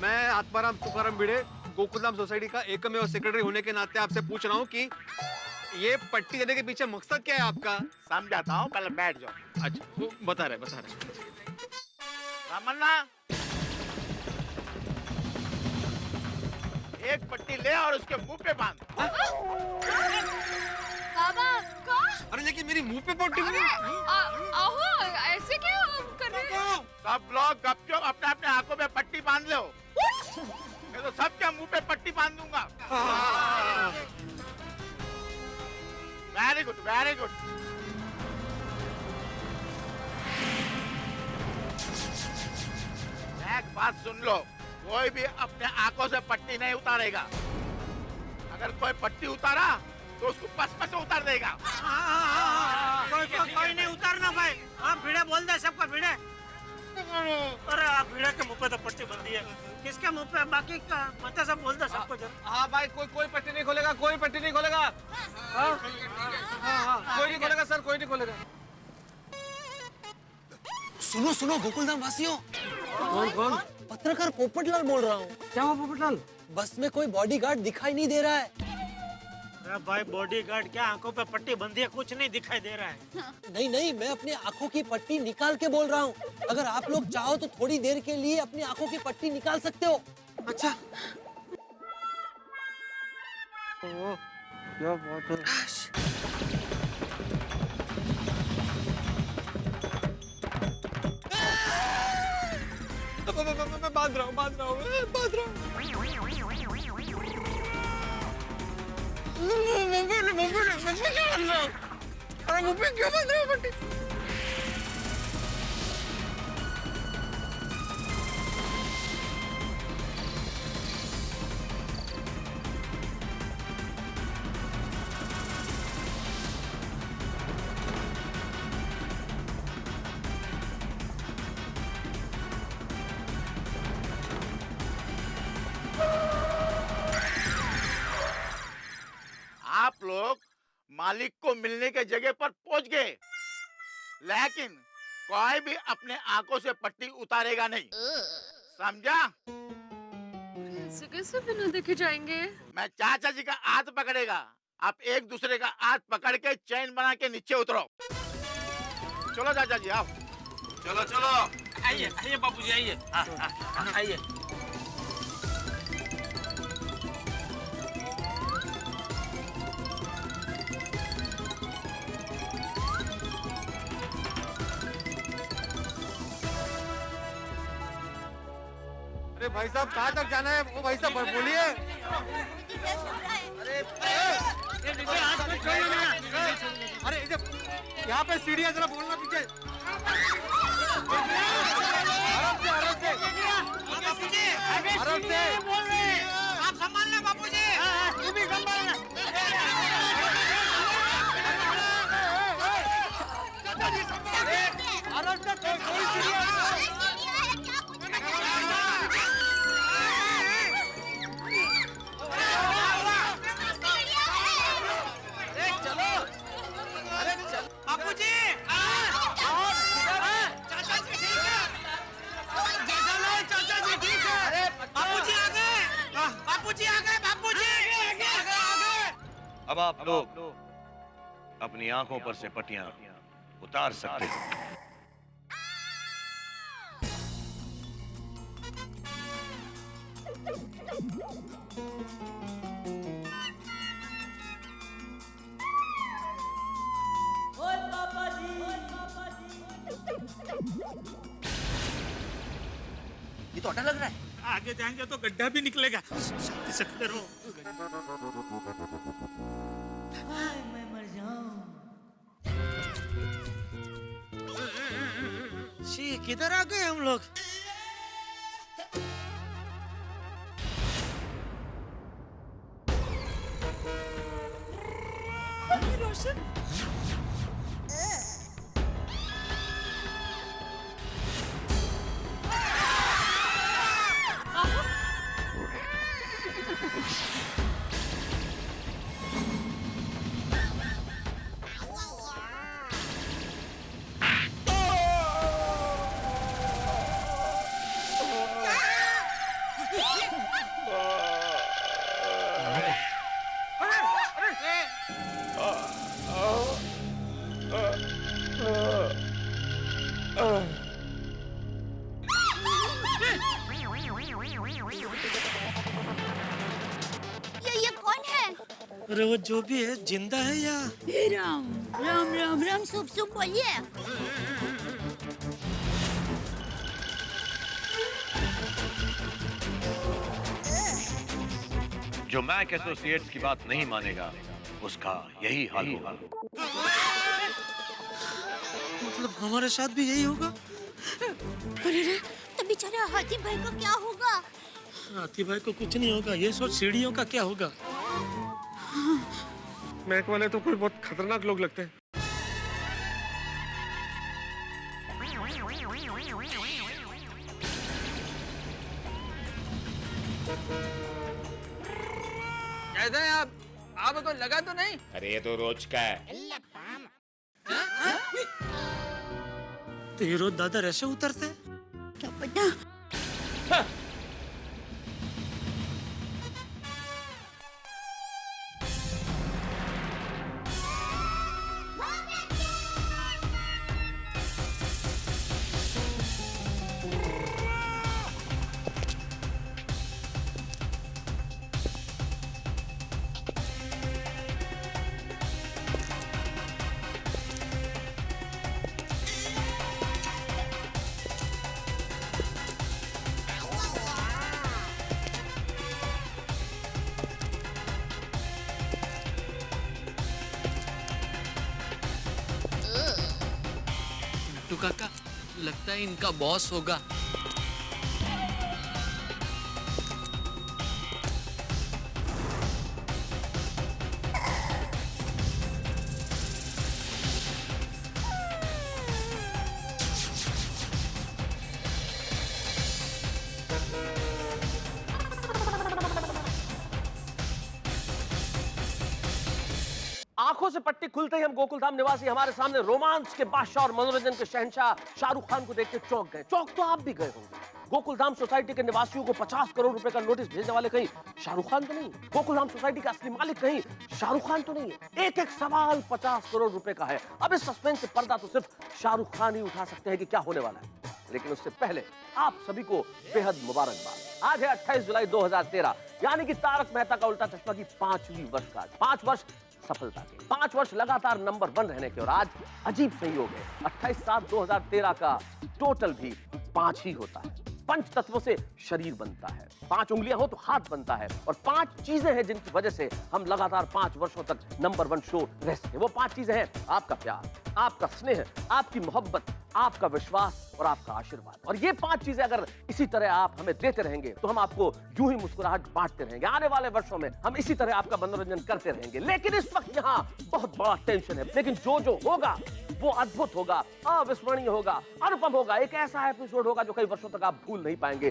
मैं आत्माराम तुकाराम भिड़े गोकुलधाम सोसाइटी का एकमेव सेक्रेटरी होने के नाते आपसे पूछ रहा हूँ कि ये पट्टी देने के पीछे मकसद क्या है आपका? समझाता हूँ, पहले बैठ जाओ। अच्छा, तो बता रहे। रामन्ना, एक पट्टी ले और उसके मुंह पे बांध। बाबा का? अरे लेकिन मेरी मुंह पे पट्टी। अहो सब लोग गपचुप अपने अपने आंखों पे पट्टी बांध लो। मैं तो सबके मुंह पे पट्टी बांध दूंगा। Very good, very good. एक बात सुन लो, कोई भी अपने आंखों से पट्टी नहीं उतारेगा। अगर कोई पट्टी उतारा तो उसको पस उतार देगा। कोई नहीं उतारना भाई। आप भिड़े बोल दे सबको भिड़े। अरे आप भिड़े के मुंह पे तो पट्टी बंदी है, किसके मुंह पे? बाकी का मत सब बोल दे सबको। हाँ भाई, कोई पट्टी नहीं खोलेगा, कोई पट्टी नहीं खोलेगा। कोई नहीं खोलेगा सर, कोई नहीं खोलेगा। सुनो सुनो गोकुलधाम वासियों। कौन? पत्रकार पोपटलाल बोल रहा हूँ। क्या हुआ पोपटलाल? बस में कोई बॉडीगार्ड दिखाई नहीं दे रहा है। अरे भाई बॉडीगार्ड क्या, आंखों पे पट्टी बंधी है, कुछ नहीं दिखाई दे रहा है। नहीं नहीं, मैं अपनी आंखों की पट्टी निकाल के बोल रहा हूँ। अगर आप लोग चाहो तो थोड़ी देर के लिए अपनी आंखों की पट्टी निकाल सकते हो। अच्छा क्या बात है। मैं बांध रहा हूँ। आप लोग मालिक को मिलने के जगह पर पहुंच गए, लेकिन कोई भी अपने आंखों से पट्टी उतारेगा नहीं, समझा? ऐसे कैसे बिना देखे जाएंगे? मैं चाचा जी का हाथ पकड़ेगा, आप एक दूसरे का हाथ पकड़ के चैन बना के नीचे उतरो। चलो चाचा जी आओ। चलो चलो, आइए आइए बाबूजी आइए। आइए। अरे भाई साहब, कहाँ तक जाना है? वो भाई साहब बोलिए। अरे यहाँ पे सीढ़ी है, जरा बोलना पीछे। आराम से। आप संभालना बाबूजी। तू भी संभालना। आराम से, कोई सीढ़ी है। बापूजी, चाचा जी ठीक है। जेठालाल चाचा जी ठीक है। बापूजी आ गए। बापूजी आ गए। बापूजी आगे। अब आप लोग अपनी आंखों पर से पट्टियां उतार सकते हैं। ये तो अड्डा लग रहा है। आगे जाएंगे तो गड्ढा भी निकलेगा। शांति से खड़े रहो। मैं मर जाऊं। शी, किधर आ गए हम लोग? रोशन, ये कौन है? अरे वो जो भी है जिंदा है या? हे राम राम राम राम, शुभ शुभ बोलिए। जो मैक एसोसिएट्स की बात नहीं मानेगा उसका यही हाल होगा। मतलब हमारे साथ भी यही होगा? अरे रे, तो बेचारे हाथी भाई का क्या होगा? हाथी भाई को कुछ नहीं होगा, ये सोच सीढ़ियों का क्या होगा? मैक वाले तो कोई बहुत खतरनाक लोग लगते हैं। कैसे हैं आप? आपको लगा तो नहीं? अरे ये तो रोज का है। तो ये रोज दादर ऐसे उतरते? क्या पता। नट्टू काका, लगता है इनका बॉस होगा। आंखों से पट्टी खुलते ही हम गोकुलधाम निवासी हमारे सामने रोमांच के बादशाह और मनोरंजन के शहंशाह शाहरुख खान को देख के चौंक गए। चौंक तो आप भी गए होंगे। गोकुलधाम सोसाइटी के निवासियों को 50 करोड़ रुपए का नोटिस भेजने वाले कहीं शाहरुख खान तो नहीं, गोकुलधाम सोसाइटी का असली मालिक कहीं शाहरुख खान तो नहीं है। एक एक सवाल 50 करोड़ रुपए का है। अब इस सस्पेंस से पर्दा तो सिर्फ शाहरुख खान ही उठा सकते हैं कि क्या होने वाला है। लेकिन उससे पहले आप सभी को बेहद मुबारकबाद। आज है 28 जुलाई 2013, यानी कि तारक मेहता का उल्टा चश्मा की 5वीं वर्षगांठ। 5 वर्ष सफलता के, 5 वर्ष लगातार नंबर 1 रहने के, और आज अजीब संयोग है 28/7/2013 का टोटल भी 5 ही होता है। 5 तत्वों से शरीर बनता है, 5 उंगलियां हो तो हाथ बनता है, और 5 चीजें हैं जिनकी वजह से हम लगातार 5 वर्षों तक नंबर 1 शो रह सके। वो 5 चीजें हैं आपका प्यार, आपका स्नेह, आपकी मोहब्बत, आपका विश्वास और आपका आशीर्वाद। और ये 5 चीजें अगर इसी तरह आप हमें देते रहेंगे तो हम आपको यूं ही मुस्कुराहट बांटते रहेंगे। आने वाले वर्षों में हम इसी तरह आपका मनोरंजन करते रहेंगे। लेकिन इस वक्त यहाँ बहुत बड़ा टेंशन है, लेकिन जो होगा वो अद्भुत होगा, अविस्मरणीय होगा, अनुपम होगा। एक ऐसा एपिसोड होगा जो कई वर्षों तक आप भूल नहीं पाएंगे।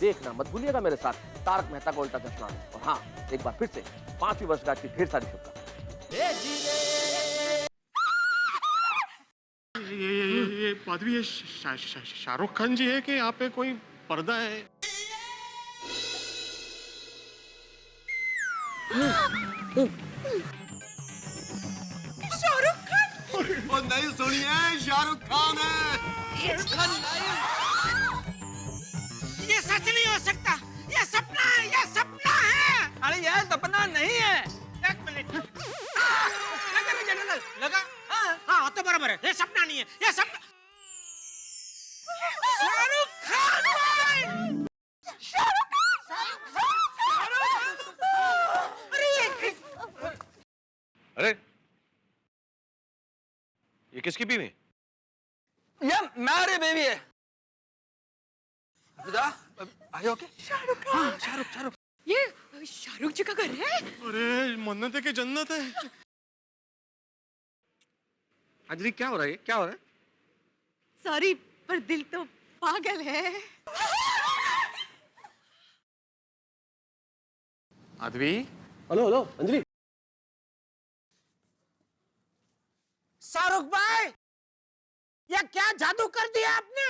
देखना मत भूलिएगा मेरे साथ तारक मेहता का उल्टा चश्मा। और हाँ, एक बार फिर से 5वीं वर्षगांठ की ढेर सारी शुभकामनाएं। ये आदमी ये शाहरुख खान जी है कि यहाँ पे कोई पर्दा है? शाहरुख खान? वो नहीं सुनिए, शाहरुख खान है। ये सच नहीं हो सकता, ये सपना है, ये सपना है। अरे यह सपना नहीं है। एक मिनट, लगा? हाँ तो बराबर है, ये सपना नहीं है, ये सपना। शाहरुख खान भाई! शाहरुख खान! अरे ये किसकी बीवी है? ये मेरी बेबी है। Are you okay? Shahrukh Khan. Shahrukh ये शाहरुख जी का घर है? अरे मन्नत है कि जन्नत है। अंजलि क्या हो रहा है? क्या हो रहा है? सॉरी, पर दिल तो पागल है। आदवी, हेलो अंजलि। शाहरुख भाई, ये क्या जादू कर दिया आपने?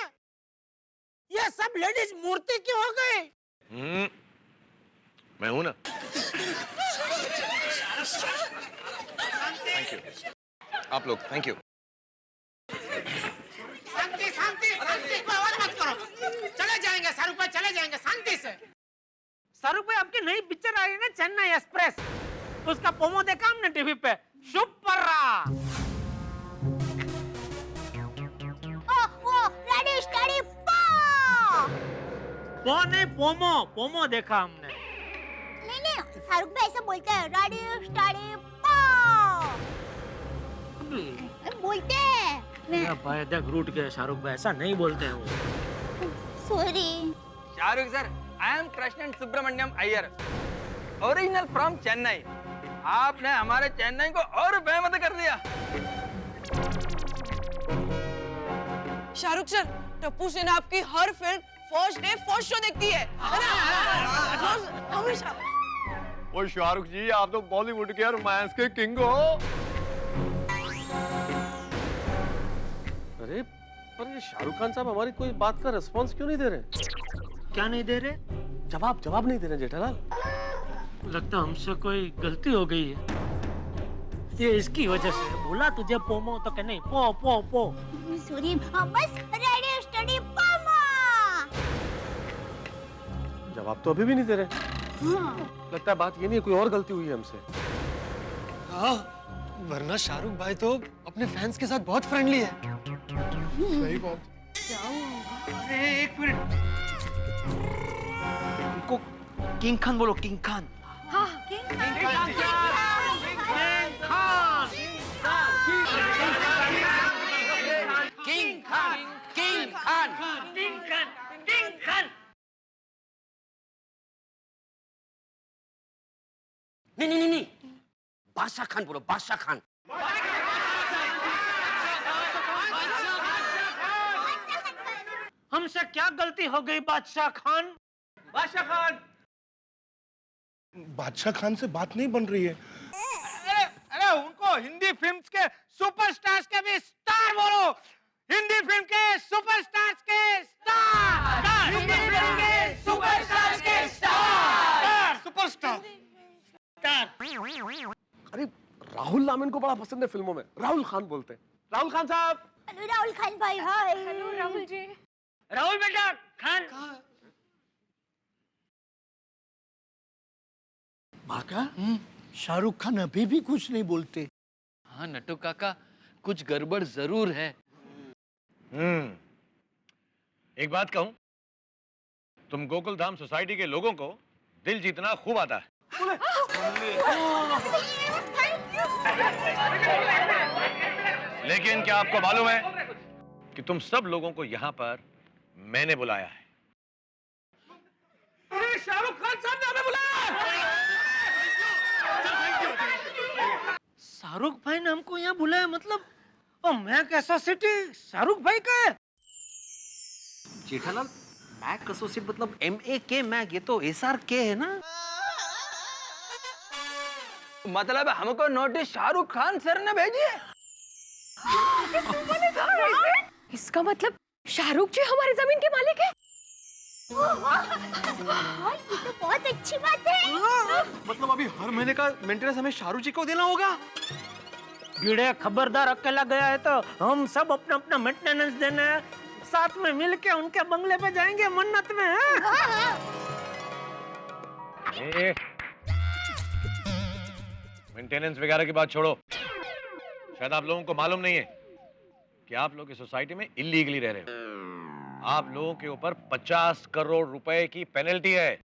ये सब लेडीज मूर्ति क्यों हो गई? मैं हूं ना। थैंक यू आप लोग, थैंक यू। शांति शांति शांति, आवाज मत करो। चले जाएंगे शाहरुख भाई, चले जाएंगे शांति से। शाहरुख भाई, आपकी नई पिक्चर आई है ना, चेन्नई एक्सप्रेस, उसका प्रोमो देखा हमने टीवी पे, सुपर रहा। रेडी स्टडी पो नहीं, पोमो देखा हमने। नहीं, शाहरुख भाई ऐसा बोलते हैं, रेडी स्टडी बोलते हैं। भाई देख रूठ गए शाहरुख भाई, ऐसा नहीं बोलते हैं वो। Sorry. Shahrukh sir, I am Krishnan Subramaniam Iyer, original from Chennai. आपने हमारे चेन्नई को और बेमत कर दिया। शाहरुख सर, टप्पू सेना आपकी हर film first day first show देखती है ना? हमेशा। ओ शाहरुख जी, आप तो बॉलीवुड के रोमांस के किंग हो। अरे पर ये शाहरुख खान साहब हमारी कोई बात का रिस्पॉन्स क्यों नहीं दे रहे? क्या नहीं दे रहे? जवाब नहीं दे रहे जेठालाल। लगता हमसे कोई गलती हो गई है। ये इसकी वजह से बोला तुझे पोमो तो कहने पो पो पो। सॉरी, बस रेडी स्टडी पामा। जवाब तो अभी भी नहीं दे रहे। लगता है बात ये नहीं है, कोई और गलती हुई है हमसे। वरना शाहरुख भाई तो अपने फैंस के साथ बहुत फ्रेंडली है। सही बात। अरे एक मिनट, को किंग खान बोलो, किंग खान। हाँ, किंग खान। नहीं, बादशाह खान बोलो, बादशाह खान। हमसे क्या गलती हो गई बादशाह खान? बादशाह खान, बादशाह खान से बात नहीं बन रही है। अरे उनको हिंदी फिल्म के सुपरस्टार्स के भी स्टार बोलो। हिंदी फिल्म के सुपरस्टार्स के स्टार। हिंदी फिल्म के सुपरस्टार्स के स्टार। सुपरस्टार। अरे राहुल नाम इनको बड़ा पसंद है फिल्मों में, राहुल खान बोलते हैं। राहुल खान साहब। हेलो राहुल खान भाई। हाय। हेलो राहुल जी। राहुल बेटा खान। भागा, शाहरुख खान अभी भी कुछ नहीं बोलते। हाँ नटू काका, कुछ गड़बड़ जरूर है। एक बात कहूं, तुम गोकुल धाम सोसाइटी के लोगों को दिल जीतना खूब आता है। लेकिन क्या आपको मालूम है कि तुम सब लोगों को यहाँ पर मैंने बुलाया है? शाहरुख खान साहब ने हमें बुलाया। शाहरुख भाई ने हमको यहाँ बुलाया, मतलब ओ मैक एसोसिएटी शाहरुख भाई का है। जेठालाल, मैक एसोसिएट मतलब MAK मैक, ये तो SRK है ना। मतलब हमको नोटिस शाहरुख खान सर ने भेजी है। इसका मतलब शाहरुख जी हमारी जमीन के मालिक है। ये तो बहुत अच्छी बात है। मतलब अभी हर महीने का मेंटेनेंस हमें शाहरुख जी को देना होगा। भिड़े खबरदार, अकेला गया है तो हम सब अपना अपना मेंटेनेंस देना है, साथ में मिलके उनके बंगले पे जाएंगे मन्नत में। मेंटेनेंस वगैरह की बात छोड़ो। शायद आप लोगों को मालूम नहीं है कि आप लोग इस सोसाइटी में इल्लीगली रह रहे हो। आप लोगों के ऊपर 50 करोड़ रुपए की पेनल्टी है।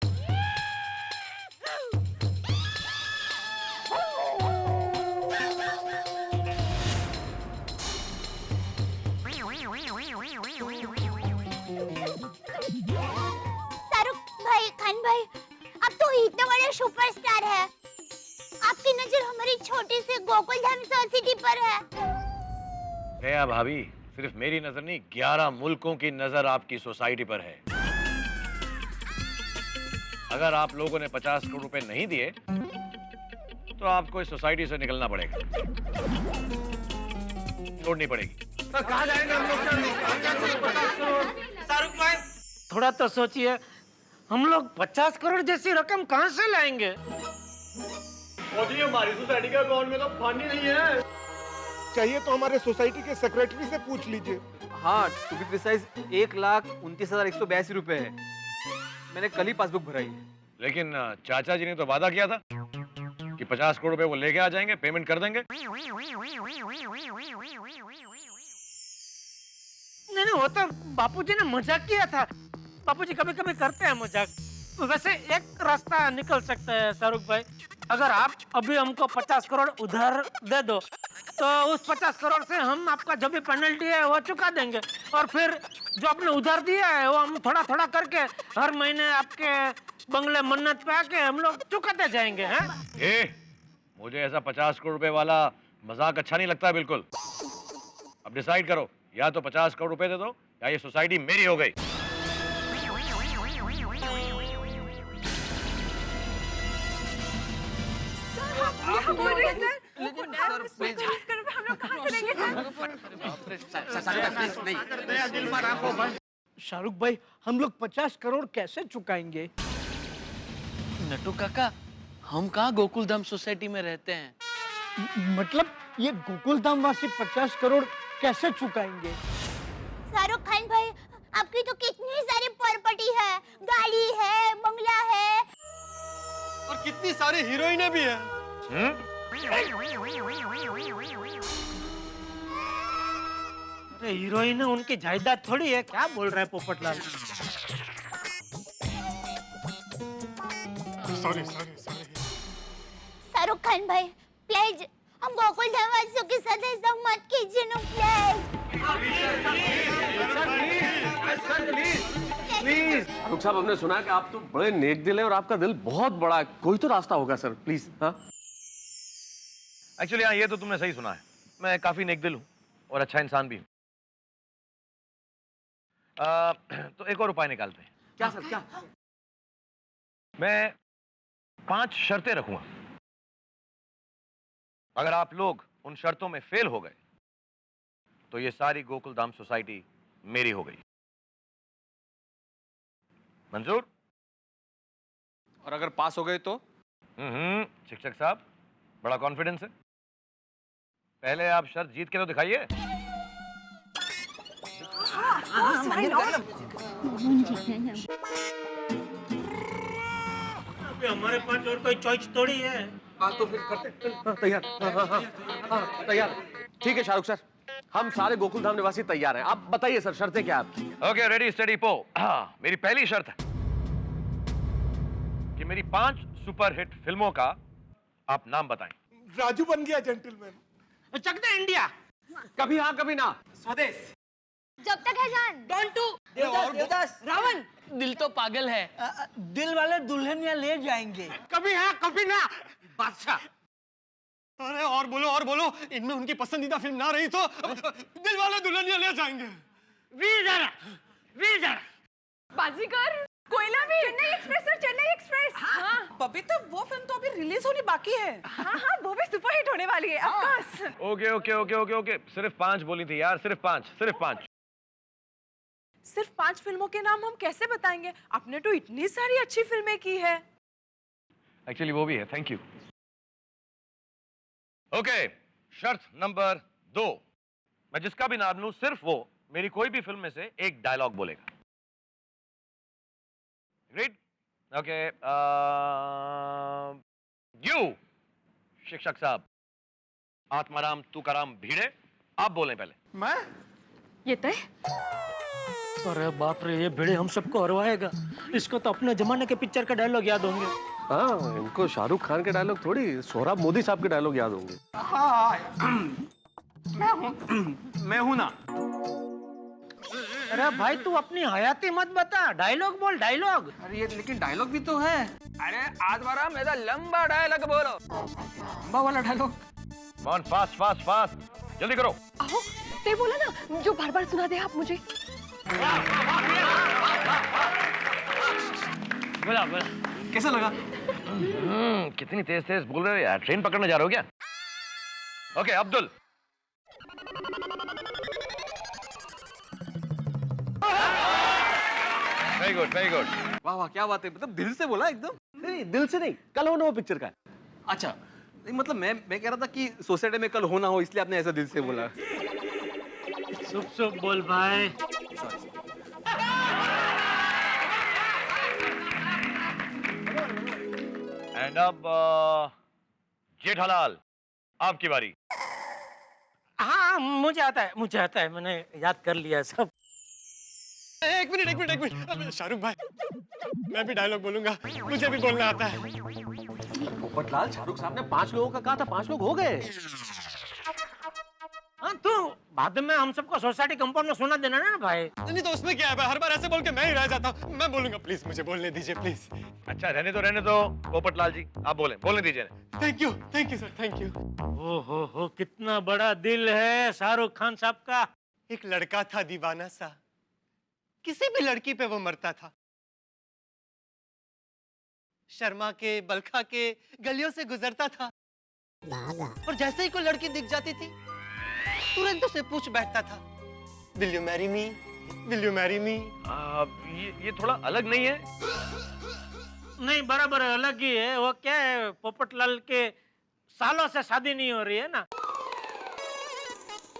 शाहरुख भाई, खान भाई, अब तो इतने बड़े सुपरस्टार है, आपकी नजर हमारी छोटी सी गोकुल धाम सोसाइटी पर है। दया भाभी, सिर्फ मेरी नजर नहीं, 11 मुल्कों की नजर आपकी सोसाइटी पर है। अगर आप लोगों ने 50 करोड़ रुपए नहीं दिए तो आपको इस सोसाइटी से निकलना पड़ेगा, छोड़नी पड़ेगी। तो कहाँ जाएंगे हम लोग? शाहरुख भाई, थोड़ा तो सोचिए, हम लोग 50 करोड़ जैसी रकम कहाँ से लाएंगे? हमारी सोसाइटी के अकाउंट में तो फंड ही नहीं है। चाहिए तो हमारे सोसाइटी के सेक्रेटरी से पूछ लीजिए। हाँ, टू बी प्रिसाइज 1,29,182 रुपए है। मैंने कल ही पासबुक भराई है। लेकिन चाचा जी ने तो वादा किया था कि 50 करोड़ रुपए वो लेके आ जाएंगे, पेमेंट कर देंगे। नहीं, वो तो बापूजी ने मजाक किया था। बापूजी कभी कभी करते हैं मजाक। वैसे एक रास्ता निकल सकता है शाहरुख भाई, अगर आप अभी हमको 50 करोड़ उधार दे दो तो उस 50 करोड़ से हम आपका जो भी पेनल्टी है वो चुका देंगे, और फिर जो आपने उधार दिया है वो हम थोड़ा थोड़ा करके हर महीने आपके बंगले मन्नत पे आके हम लोग चुकाते जाएंगे। हैं? मुझे ऐसा 50 करोड़ रुपए वाला मजाक अच्छा नहीं लगता बिल्कुल। अब डिसाइड करो, या तो 50 करोड़ रुपए दे दो या ये सोसाइटी मेरी हो गई। शाहरुख भाई, हम लोग 50 करोड़ कैसे चुकाएंगे? नटू काका, हम कहाँ गोकुलधाम सोसाइटी में रहते हैं? मतलब ये गोकुलधाम वासी 50 करोड़ कैसे चुकाएंगे? शाहरुख खान भाई, आपकी तो कितनी सारी प्रॉपर्टी है, गाड़ी है, बंगला है, और कितनी सारी हीरोइनें भी हैं। अरे हीरोइन उनकी जायदाद थोड़ी है, क्या बोल रहा है पोपटलाल? सॉरी। शाहरुख खान भाई प्लीज हम गोकुलधाम वासियों के साथ ऐसा मत कीजिए ना प्लीज। शाहरुख साहब, हमने सुना है कि आप तो बड़े नेक दिल हैं और आपका दिल बहुत बड़ा है, कोई तो रास्ता होगा सर, प्लीज। हाँ एक्चुअली हाँ, ये तो तुमने सही सुना है। मैं काफी नेक दिल हूँ और अच्छा इंसान भी हूँ। तो एक और उपाय निकालते हैं। क्या सर, क्या? मैं 5 शर्तें रखूंगा। अगर आप लोग उन शर्तों में फेल हो गए तो ये सारी गोकुलधाम सोसाइटी मेरी हो गई। मंजूर? और अगर पास हो गए तो? शिक्षक साहब, बड़ा कॉन्फिडेंस है। पहले आप शर्त जीत के तो दिखाइए। हमारे पास और कोई चॉइस थोड़ी है। तो फिर करते। तैयार? हाँ, तैयार। ठीक है शाहरुख सर, हम सारे गोकुलधाम निवासी तैयार हैं। आप बताइए सर, शर्तें क्या आपकी? ओके, रेडी स्टडी पो। मेरी पहली शर्त है कि मेरी 5 सुपरहिट फिल्मों का आप नाम बताएं। राजू बन गया जेंटलमैन। चक दे इंडिया। कभी हाँ कभी ना। स्वदेश। जब तक है जान। डॉन 2, देवदास, रावण। दिल तो पागल है। दिल वाले दुल्हनिया ले जाएंगे। कभी हाँ कभी ना। बादशाह। अरे और बोलो, इनमें उनकी पसंदीदा फिल्म ना रही तो दिल वाले दुल्हनिया ले जाएंगे। वीर बाजीगर, कोयला भी, चेन्नई एक्सप्रेस और चेन्नई एक्सप्रेस। हाँ बबीता, वो फिल्म तो अभी रिलीज होनी बाकी है। हाँ वो भी सुपर हिट होने वाली है, ऑफ कोर्स। ओके, सिर्फ 5 बोली थी यार, सिर्फ 5। सिर्फ 5 फिल्मों के नाम हम कैसे बताएंगे? आपने तो इतनी सारी अच्छी फिल्में की है। एक्चुअली वो भी है, थैंक यू। ओके, शर्त नंबर 2, मैं जिसका भी नाम लूं सिर्फ वो मेरी कोई भी फिल्म में से एक डायलॉग बोलेगा। Agreed? ओके, यू शिक्षक साहब, आत्माराम तुकाराम भिड़े, आप बोलें पहले। मैं? ये तय? अरे बाप रे, ये भिड़े हम सबको हरवाएगा। इसको तो अपने जमाने के पिक्चर का डायलॉग याद होंगे। हाँ, इनको शाहरुख खान के डायलॉग थोड़ी, सोहराब मोदी साहब के डायलॉग याद होंगे। मैं हूं ना। अरे भाई तू अपनी हयाती मत बता, डायलॉग बोल, डायलॉग। अरे ये लेकिन डायलॉग भी तो है। अरे आत्माराम, मेरा लंबा डायलॉग बोलो। लंबा वाला डायलॉग। ऑन, फास्ट, जल्दी करो। आओ, ते बोला ना, जो बार बार सुना दे आप मुझे। बोला। कैसा लगा? कितनी तेज बोल रहे हो यार, ट्रेन पकड़ने जा रहे हो क्या? ओके, अब्दुल। Very good. वाह, क्या बात है, मतलब दिल से बोला एकदम। नहीं, दिल से नहीं, कल हो ना वो पिक्चर का। अच्छा, मतलब मैं कह रहा था कि सोसाइटी में कल होना हो, इसलिए आपने ऐसा दिल से बोला। सुप बोल भाई। एंड अब जेठालाल, आपकी बारी। हाँ मुझे आता है, मैंने याद कर लिया सब। एक मिनट अब शाहरुख भाई, मैं भी डायलॉग बोलूंगा, मुझे भी बोलना आता है। पोपटलाल, शाहरुख साहब ने 5 लोगों का कहा था, 5 लोग हो गए। हाँ तू बाद में हम सबको सोसाइटी कंपाउंड में सुना देना ना भाई। नहीं तो उसमें क्या है, हर बार ऐसे बोल के मैं ही रह जाता हूँ। मैं बोलूंगा, प्लीज मुझे बोलने दीजिए प्लीज। अच्छा रहने दो पोपटलाल जी, आप बोलने दीजिए। Thank you sir, thank you. हो कितना बड़ा दिल है शाहरुख खान साहब का। एक लड़का था दीवाना सा, किसी भी लड़की पे वो मरता था। शर्मा के बलखा के गलियों से गुजरता था और जैसे ही कोई लड़की दिख जाती थी तुरंत उसे पूछ बैठता था, will you marry me, will you marry me. ये थोड़ा अलग नहीं है? नहीं बराबर अलग ही है। वो क्या है, पोपटलाल के सालों से शादी नहीं हो रही है ना,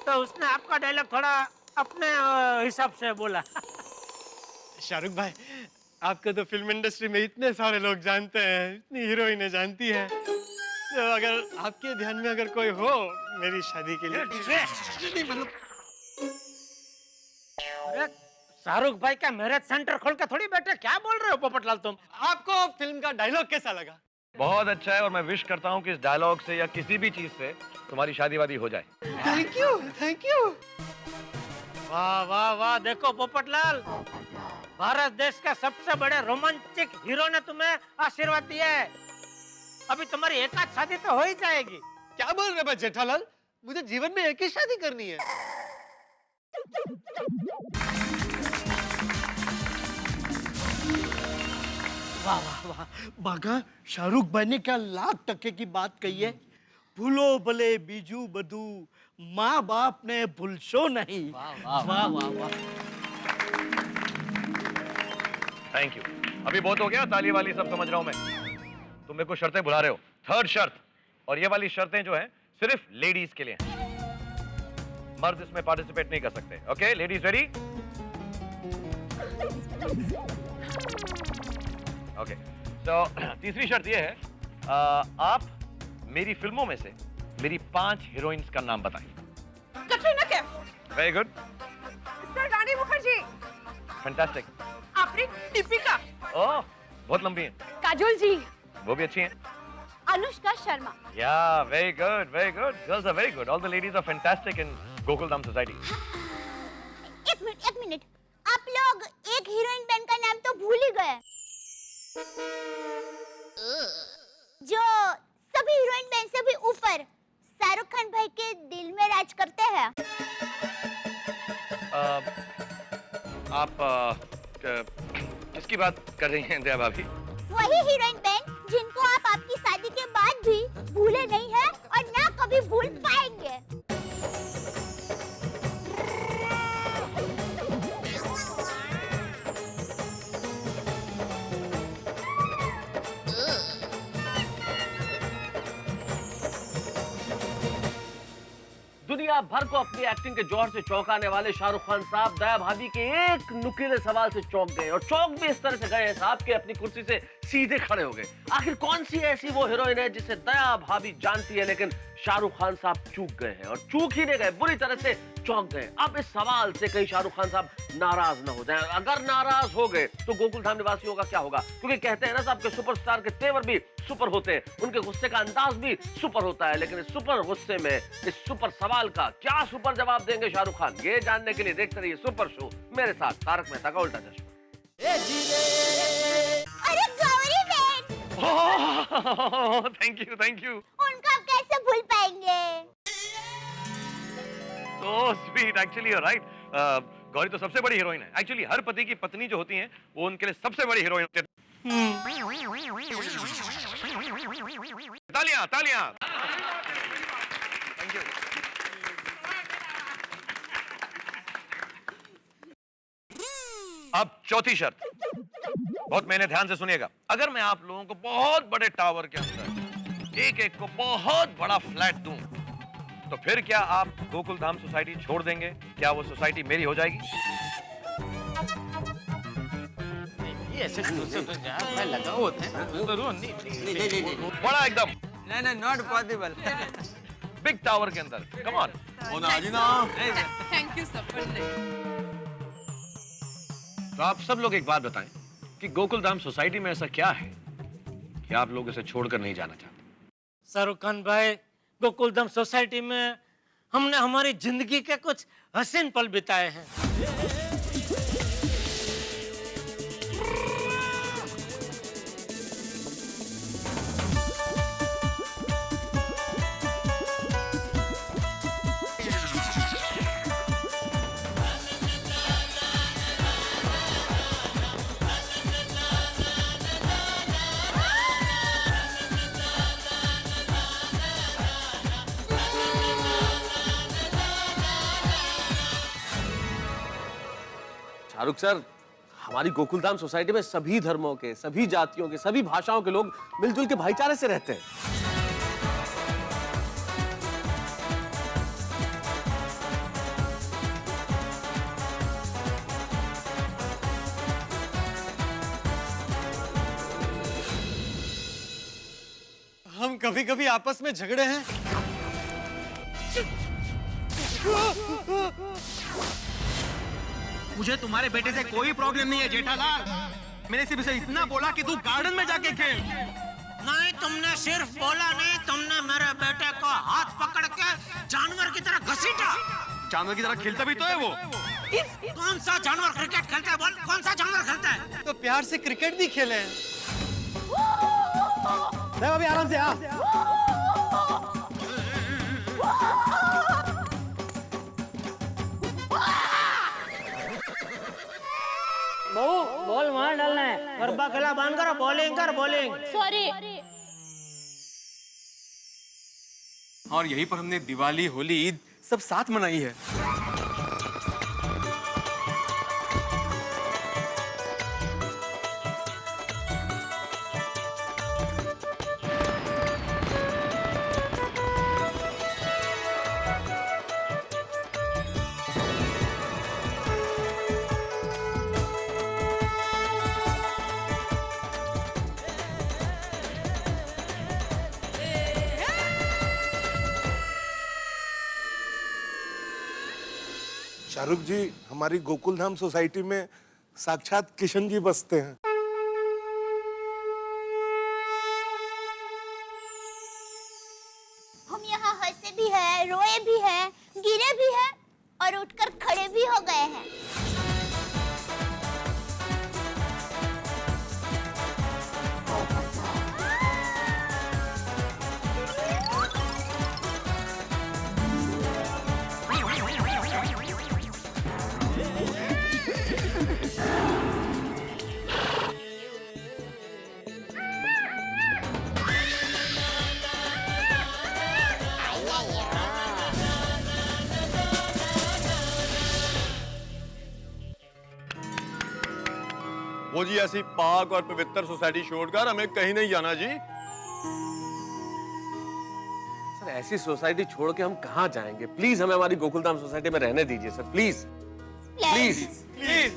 तो उसने आपका डायलॉग थोड़ा अपने हिसाब से बोला। शाहरुख भाई, आपको तो फिल्म इंडस्ट्री में इतने सारे लोग जानते हैं, इतनी हीरोइनें जानती हैं, तो अगर आपके ध्यान में अगर कोई हो मेरी शादी के लिए। अरे शाहरुख भाई का मैरिज सेंटर खोल के थोड़ी बैठे, क्या बोल रहे हो पोपटलाल तुम? आपको फिल्म का डायलॉग कैसा लगा? बहुत अच्छा है, और मैं विश करता हूँ कि इस डायलॉग से या किसी भी चीज से तुम्हारी शादी वादी हो जाए। Thank you. वाह वाह वाह, देखो पोपटलाल, भारत देश का सबसे बड़े रोमांटिक हीरो ने तुम्हें आशीर्वाद दिया है। अभी तुम्हारी एक आध शादी तो हो ही जाएगी। क्या बोल रहे जेठालाल, मुझे जीवन में एक ही शादी करनी है। वाह वाह वाह, बागा शाहरुख भाई ने क्या लाख टके की बात कही है। भूलो भले बीजू बधू, माँ बाप ने भूलशो नहीं। वाह वाह वाह वाह। Thank you. अभी बहुत हो गया, ताली वाली सब समझ रहा हूं मैं। तुम मेरे को शर्तें भुला रहे हो। 3rd शर्त, और ये वाली शर्तें जो हैं सिर्फ लेडीज के लिए हैं, मर्द इसमें पार्टिसिपेट नहीं कर सकते। Okay ladies ready? ओके, तो तीसरी शर्त ये है, आप मेरी फिल्मों में से मेरी 5 हीरोइंस का नाम बताएं। Katrina Kaif. Very good. Sir Rani Mukherjee. Fantastic. आपने दीपिका। ओह बहुत लंबी है। काजोल जी। वो भी अच्छी हैं। Anushka Sharma. Yeah, very good, very good. Girls are very good. All the ladies are fantastic in Gokuldam Society. एक मिनट, आप लोग एक हीरोइन बैंड का नाम तो भूल ही गए, जो सभी हीरोइन बैंड से भी ऊपर शाहरुख खान भाई के दिल में राज करते हैं। आप किसकी बात कर रही हैं दया भाभी? वही हीरोइन बैंड जिनको आप आपकी शादी के बाद भी भूले नहीं हैं और ना कभी भूल पाएंगे। दुनिया भर को अपनी एक्टिंग के जोर से चौंकाने वाले शाहरुख खान साहब दया भाभी के एक नुकीले सवाल से चौंक गए, और चौंक भी इस तरह से गए हैं साहब के अपनी कुर्सी से सीधे खड़े हो गए। आखिर कौन सी ऐसी वो हीरोइन है जिसे दया भाभी जानती है लेकिन शाहरुख खान साहब चूक गए हैं, और चूक ही नहीं गए, बुरी तरह से चौंक गए। अब इस सवाल से कहीं शाहरुख खान साहब नाराज न हो जाएं। अगर नाराज हो गए तो गोकुलधाम निवासियों का क्या होगा? क्योंकि कहते हैं ना साहब के सुपरस्टार के तेवर भी सुपर होते हैं, उनके गुस्से का अंदाज भी सुपर होता है, लेकिन इस सुपर गुस्से में इस सुपर सवाल का क्या सुपर जवाब देंगे शाहरुख खान, ये जानने के लिए देखते रहिए सुपर शो मेरे साथ तारक मेहता का उल्टा चश्मा। अरे गौरी बहन, थैंक यू। उनका आप कैसे भूल पाएंगे? So sweet, actually you're right. Gauri तो सबसे बड़ी हीरोइन है। एक्चुअली हर पति की पत्नी जो होती हैं वो उनके लिए सबसे बड़ी हीरोइन होती है। तालियां तालियां। Thank you. अब चौथी शर्त, बहुत मैंने ध्यान से सुनिएगा। अगर मैं आप लोगों को बहुत बड़े टावर के अंदर एक एक को बहुत बड़ा फ्लैट दूं, तो फिर क्या आप गोकुलधाम सोसाइटी छोड़ देंगे? क्या वो सोसाइटी मेरी हो जाएगी? ऐसे लगा होते हैं बड़ा एकदम नहीं नॉट पॉसिबल। बिग टावर के अंदर, come on. Thank you sir. तो आप सब लोग एक बात बताएं कि गोकुल धाम सोसाइटी में ऐसा क्या है कि आप लोग इसे छोड़कर नहीं जाना चाहते? शाहरुख खान भाई, गोकुलधाम सोसाइटी में हमने हमारी जिंदगी के कुछ हसीन पल बिताए हैं। शाहरुख सर, हमारी गोकुलधाम सोसाइटी में सभी धर्मों के, सभी जातियों के, सभी भाषाओं के लोग मिलजुल के भाईचारे से रहते हैं। हम कभी कभी आपस में झगड़े हैं। मुझे तुम्हारे बेटे से कोई प्रॉब्लम नहीं है जेठालाल। मैंने सिर्फ उसे इतना बोला कि तू गार्डन में जाके खेल। नहीं, तुमने सिर्फ बोला नहीं, तुमने मेरे बेटे को हाथ पकड़ के जानवर की तरह घसीटा। जानवर की तरह खेलता भी तो है वो। कौन सा जानवर क्रिकेट खेलता है? बोल, कौन सा जानवर खेलता है? तो प्यार से क्रिकेट भी खेले हैं। अभी आराम से आ। बहू, बॉल मार डालना है। गरबा खेला बांध कर बॉलिंग कर, बॉलिंग। सॉरी। और यहीं पर हमने दिवाली, होली, ईद सब साथ मनाई है। शाहरुख जी, हमारी गोकुलधाम सोसाइटी में साक्षात किशन जी बसते हैं। हम यहाँ हंसे भी हैं, रोए भी हैं, गिरे भी हैं और उठकर खड़े भी हो गए हैं। वो जी ऐसी पाक और पवित्र सोसाइटी छोड़कर हमें कहीं नहीं जाना जी। सर, ऐसी सोसाइटी छोड़ के हम कहाँ जाएंगे? प्लीज हमें हमारी गोकुलधाम सोसाइटी में रहने दीजिए sir, please please please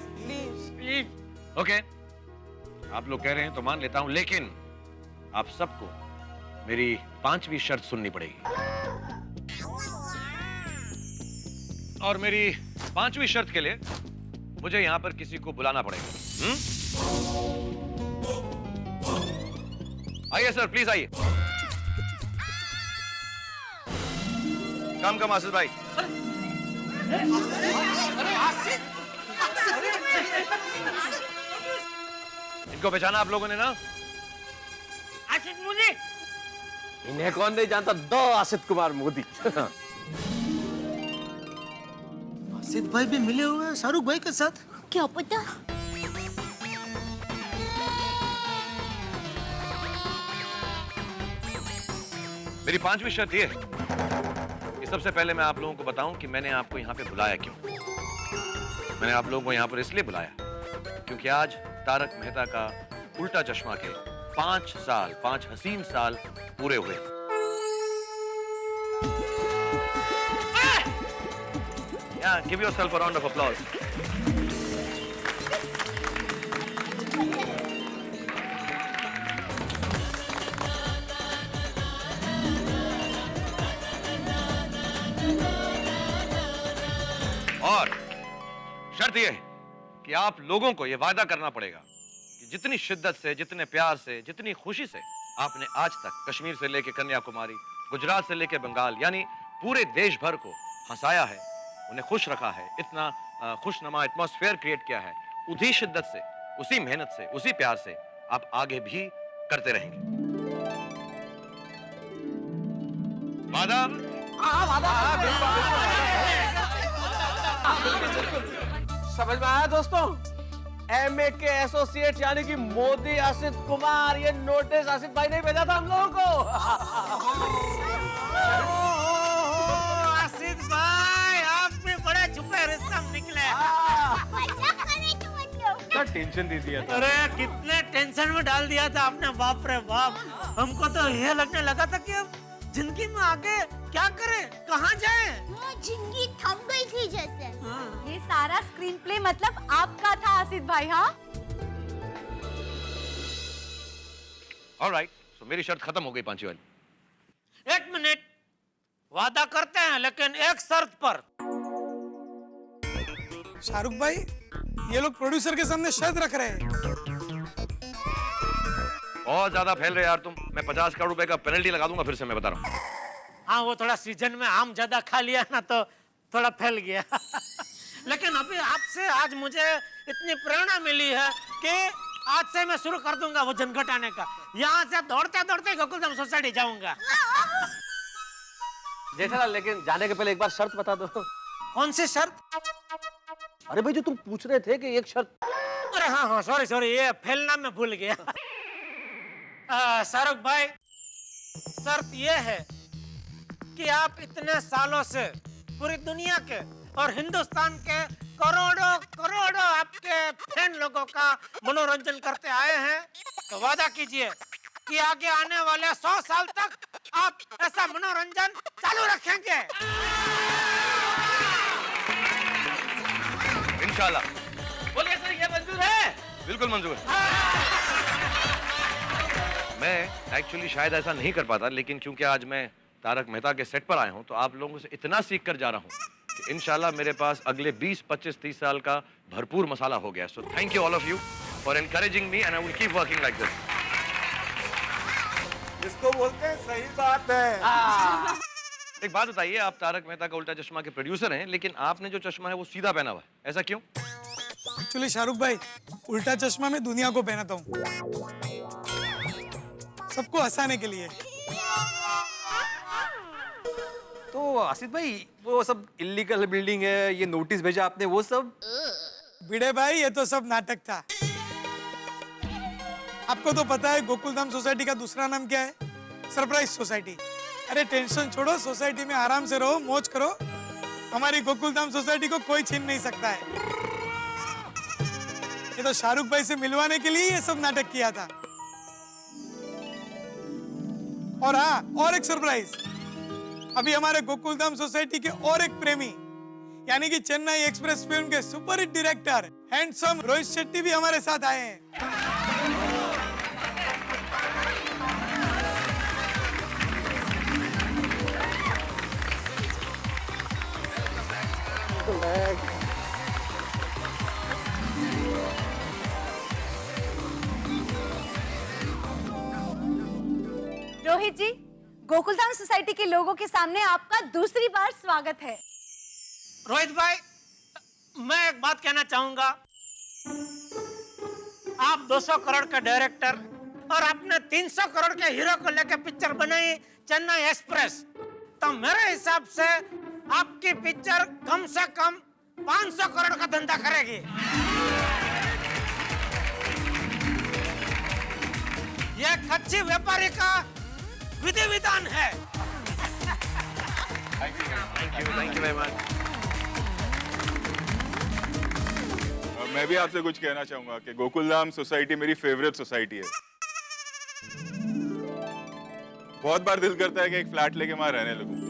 please. Okay, आप लोग कह रहे हैं तो मान लेता हूं, लेकिन आप सबको मेरी 5वीं शर्त सुननी पड़ेगी। और मेरी 5वीं शर्त के लिए मुझे यहां पर किसी को बुलाना पड़ेगा। आइए सर, प्लीज आइए। कम कम आसिफ भाई। इनको पहचाना आप लोगों ने ना? आशिक मोदी। इन्हें कौन नहीं जानता? दो आसिफ कुमार मोदी। आसिफ भाई भी मिले हुए हैं शाहरुख भाई के साथ। क्या पता? मेरी 5वीं शर्त ये है कि सबसे पहले मैं आप लोगों को बताऊं कि मैंने आपको यहाँ पे बुलाया क्यों। मैंने आप लोगों को यहाँ पर इसलिए बुलाया क्योंकि आज तारक मेहता का उल्टा चश्मा के 5 साल, 5 हसीन साल पूरे हुए। Yeah, give yourself a round of applause. और शर्त ये है कि आप लोगों को यह वादा करना पड़ेगा कि जितनी शिद्दत से, जितने प्यार से, जितनी खुशी से आपने आज तक कश्मीर से लेकर कन्याकुमारी, गुजरात से लेकर बंगाल, यानी पूरे देश भर को हंसाया है, उन्हें खुश रखा है, इतना खुशनुमा एटमॉस्फेयर क्रिएट किया है, उसी शिद्दत से, उसी मेहनत से, उसी प्यार से आप आगे भी करते रहेंगे। वादा? समझ में आया दोस्तों? एमए के एसोसिएट यानी कि मोदी आसिफ कुमार, ये नोटिस आसिफ भाई ने भेजा था हम लोगों को। आसिफ भाई, आप भी बड़े छुपे रिश्ते निकले। क्या टेंशन दे दिया था। अरे कितने टेंशन में डाल दिया था आपने, बाप रे बाप। हमको तो ये लगने लगा था कि अब जिंदगी में आगे क्या करें, कहाँ जाएं? जिंदगी थम गई थी जैसे। ये सारा स्क्रीन प्ले मतलब आपका था आसिफ भाई, हाँ? ऑलराइट, सो मेरी शर्त खत्म हो गई पांची वाली। एक मिनट, वादा करते हैं लेकिन एक शर्त पर। शाहरुख भाई, ये लोग प्रोड्यूसर के सामने शर्त रख रहे हैं। बहुत ज्यादा फैल रहे यार तुम। मैं 50 करोड़ रुपए का पेनल्टी लगा दूंगा, फिर से मैं बता रहा हूँ। हाँ, वो थोड़ा सीजन में आम ज्यादा खा लिया ना तो थोड़ा फैल गया। लेकिन अभी आपसे आज मुझे इतनी प्रेरणा मिली है कि आज से मैं शुरू कर दूंगा वजन घटाने का। यहाँ से दौड़ते दौड़ते गोकुलधाम सोसाइटी जाऊंगा। जेठालाल, लेकिन जाने के पहले एक बार शर्त बता दो। कौन सी शर्त? अरे भाई, जो तुम पूछ रहे थे कि एक शर्त। अरे हाँ, सॉरी, ये फैलना मैं भूल गया। शाहरुख भाई, शर्त ये है कि आप इतने सालों से पूरी दुनिया के और हिंदुस्तान के करोड़ों आपके फैन लोगों का मनोरंजन करते आए हैं, तो वादा कीजिए कि आगे आने वाले 100 साल तक आप ऐसा मनोरंजन चालू रखेंगे। इंशाल्लाह। बोलिए सर, ये मंजूर है? बिल्कुल मंजूर है। मैं एक्चुअली शायद ऐसा नहीं कर पाता, लेकिन क्योंकि आज मैं तारक मेहता के सेट पर आया हूं, तो आप लोगों से इतना सीख कर जा रहा हूं कि इंशाल्लाह मेरे पास अगले 20, 25, 30 साल का भरपूर मसाला हो गया। So thank you all of you for encouraging me and I will keep working like this. इसको बोलते हैं सही बात है। एक बात बताइए, आप तारक मेहता का उल्टा चश्मा के प्रोड्यूसर हैं, लेकिन आपने जो चश्मा है वो सीधा पहना हुआ है, ऐसा क्यों? एक्चुअली शाहरुख भाई, उल्टा चश्मा मैं दुनिया को पहनाता हूँ, सबको हंसाने के लिए। तो आसिफ भाई, वो सब इलीगल बिल्डिंग है, ये नोटिस भेजा आपने, वो सब? भिड़े भाई, ये तो सब नाटक था। आपको तो पता है गोकुलधाम सोसाइटी का दूसरा नाम क्या है? Surprise society. अरे टेंशन छोड़ो, सोसाइटी में आराम से रहो, मौज करो। हमारी गोकुलधाम सोसाइटी को कोई छीन नहीं सकता है। ये तो शाहरुख भाई से मिलवाने के लिए ये सब नाटक किया था। और हाँ, और एक सरप्राइज, अभी हमारे गोकुलधाम सोसाइटी के और एक प्रेमी यानी कि चेन्नई एक्सप्रेस फिल्म के superhit director handsome Rohit Shetty भी हमारे साथ आए हैं। रोहित जी, गोकुलधाम सोसाइटी के लोगों के सामने आपका दूसरी बार स्वागत है। रोहित भाई, मैं एक बात कहना चाहूंगा। आप 200 करोड़ का डायरेक्टर और आपने 300 करोड़ के हीरो को लेकर पिक्चर बनाई चेन्नई एक्सप्रेस, तो मेरे हिसाब से आपकी पिक्चर कम से कम 500 करोड़ का धंधा करेगी। ये कच्ची व्यापारी का विधि विधान है। Thank you very much. मैं भी आपसे कुछ कहना चाहूंगा कि गोकुलधाम सोसाइटी मेरी फेवरेट सोसाइटी है। बहुत बार दिल करता है कि एक फ्लैट लेके वहां रहने लगूं।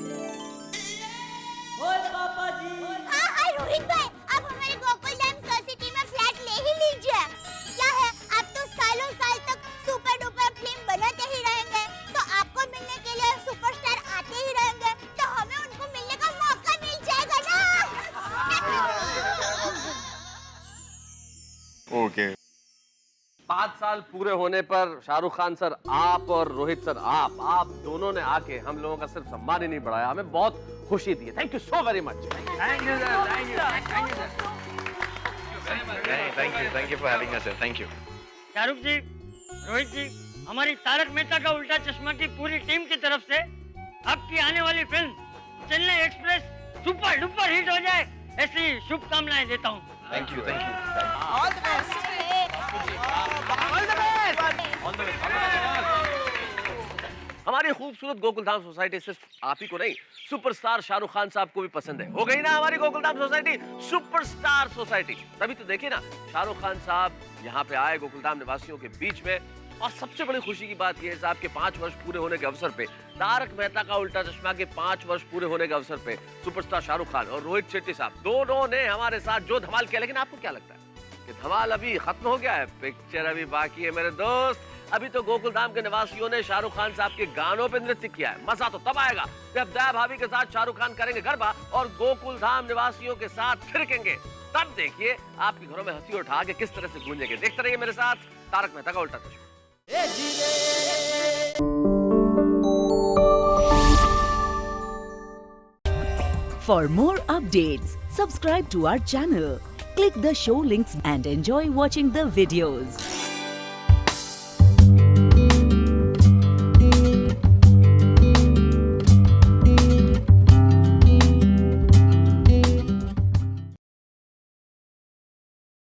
हाँ, रोहित भाई, आप हमारे गोकुलधाम सोसाइटी में फ्लैट ले ही लीजिए। क्या है, आप तो सालों साल तक सुपर डुपर फिल्म बनाते ही रहेंगे, तो आपको मिलने के लिए सुपरस्टार आते ही रहेंगे, तो हमें उनको मिलने का मौका मिल जाएगा ना। ओके 5 साल पूरे होने पर शाहरुख खान सर आप और रोहित सर आप दोनों ने आके हम लोगों का सिर्फ सम्मान ही नहीं बढ़ाया, हमें बहुत खुशी दी है। Thank you so very much. Thank you sir, thank you, thank you sir. Thank you for having us sir, thank you. Shahrukh ji, Rohit ji, हमारी तारक मेहता का उल्टा चश्मा की पूरी टीम की तरफ से आपकी आने वाली film Chennai express super duper hit हो जाए, ऐसी शुभकामनाएं देता हूँ। Thank you, thank you. All the best, all the best. हमारी खूबसूरत गोकुलधाम सोसाइटी सिर्फ आप ही को नहीं, सुपरस्टार शाहरुख खान साहब को भी पसंद है। हो गई ना हमारी गोकुलधाम सोसाइटी सुपरस्टार सोसाइटी। तभी तो देखिए ना, शाहरुख खान साहब यहाँ पे आए गोकुलधाम निवासियों के बीच में, और सबसे बड़ी खुशी की बात यह है साहब के 5 वर्ष पूरे होने के अवसर पे, तारक मेहता का उल्टा चश्मा के 5 वर्ष पूरे होने के अवसर पे सुपरस्टार शाहरुख खान और रोहित शेट्टी साहब दोनों ने हमारे साथ जो धमाल किया। लेकिन आपको क्या लगता है कि धमाल अभी खत्म हो गया है? पिक्चर अभी बाकी है मेरे दोस्त। अभी तो गोकुलधाम के निवासियों ने शाहरुख खान साहब के गानों पे नृत्य किया है। मजा तो तब आएगा जब दया भाभी के साथ शाहरुख खान करेंगे गरबा और गोकुलधाम निवासियों के साथ थिरकेंगे। तब देखिए आपके घरों में हंसी उठा के किस तरह से गूंजेंगे। देखते रहिए मेरे साथ तारक मेहता का उल्टा चश्मा। For more updates, subscribe to our channel, click the show links and enjoy watching the videos.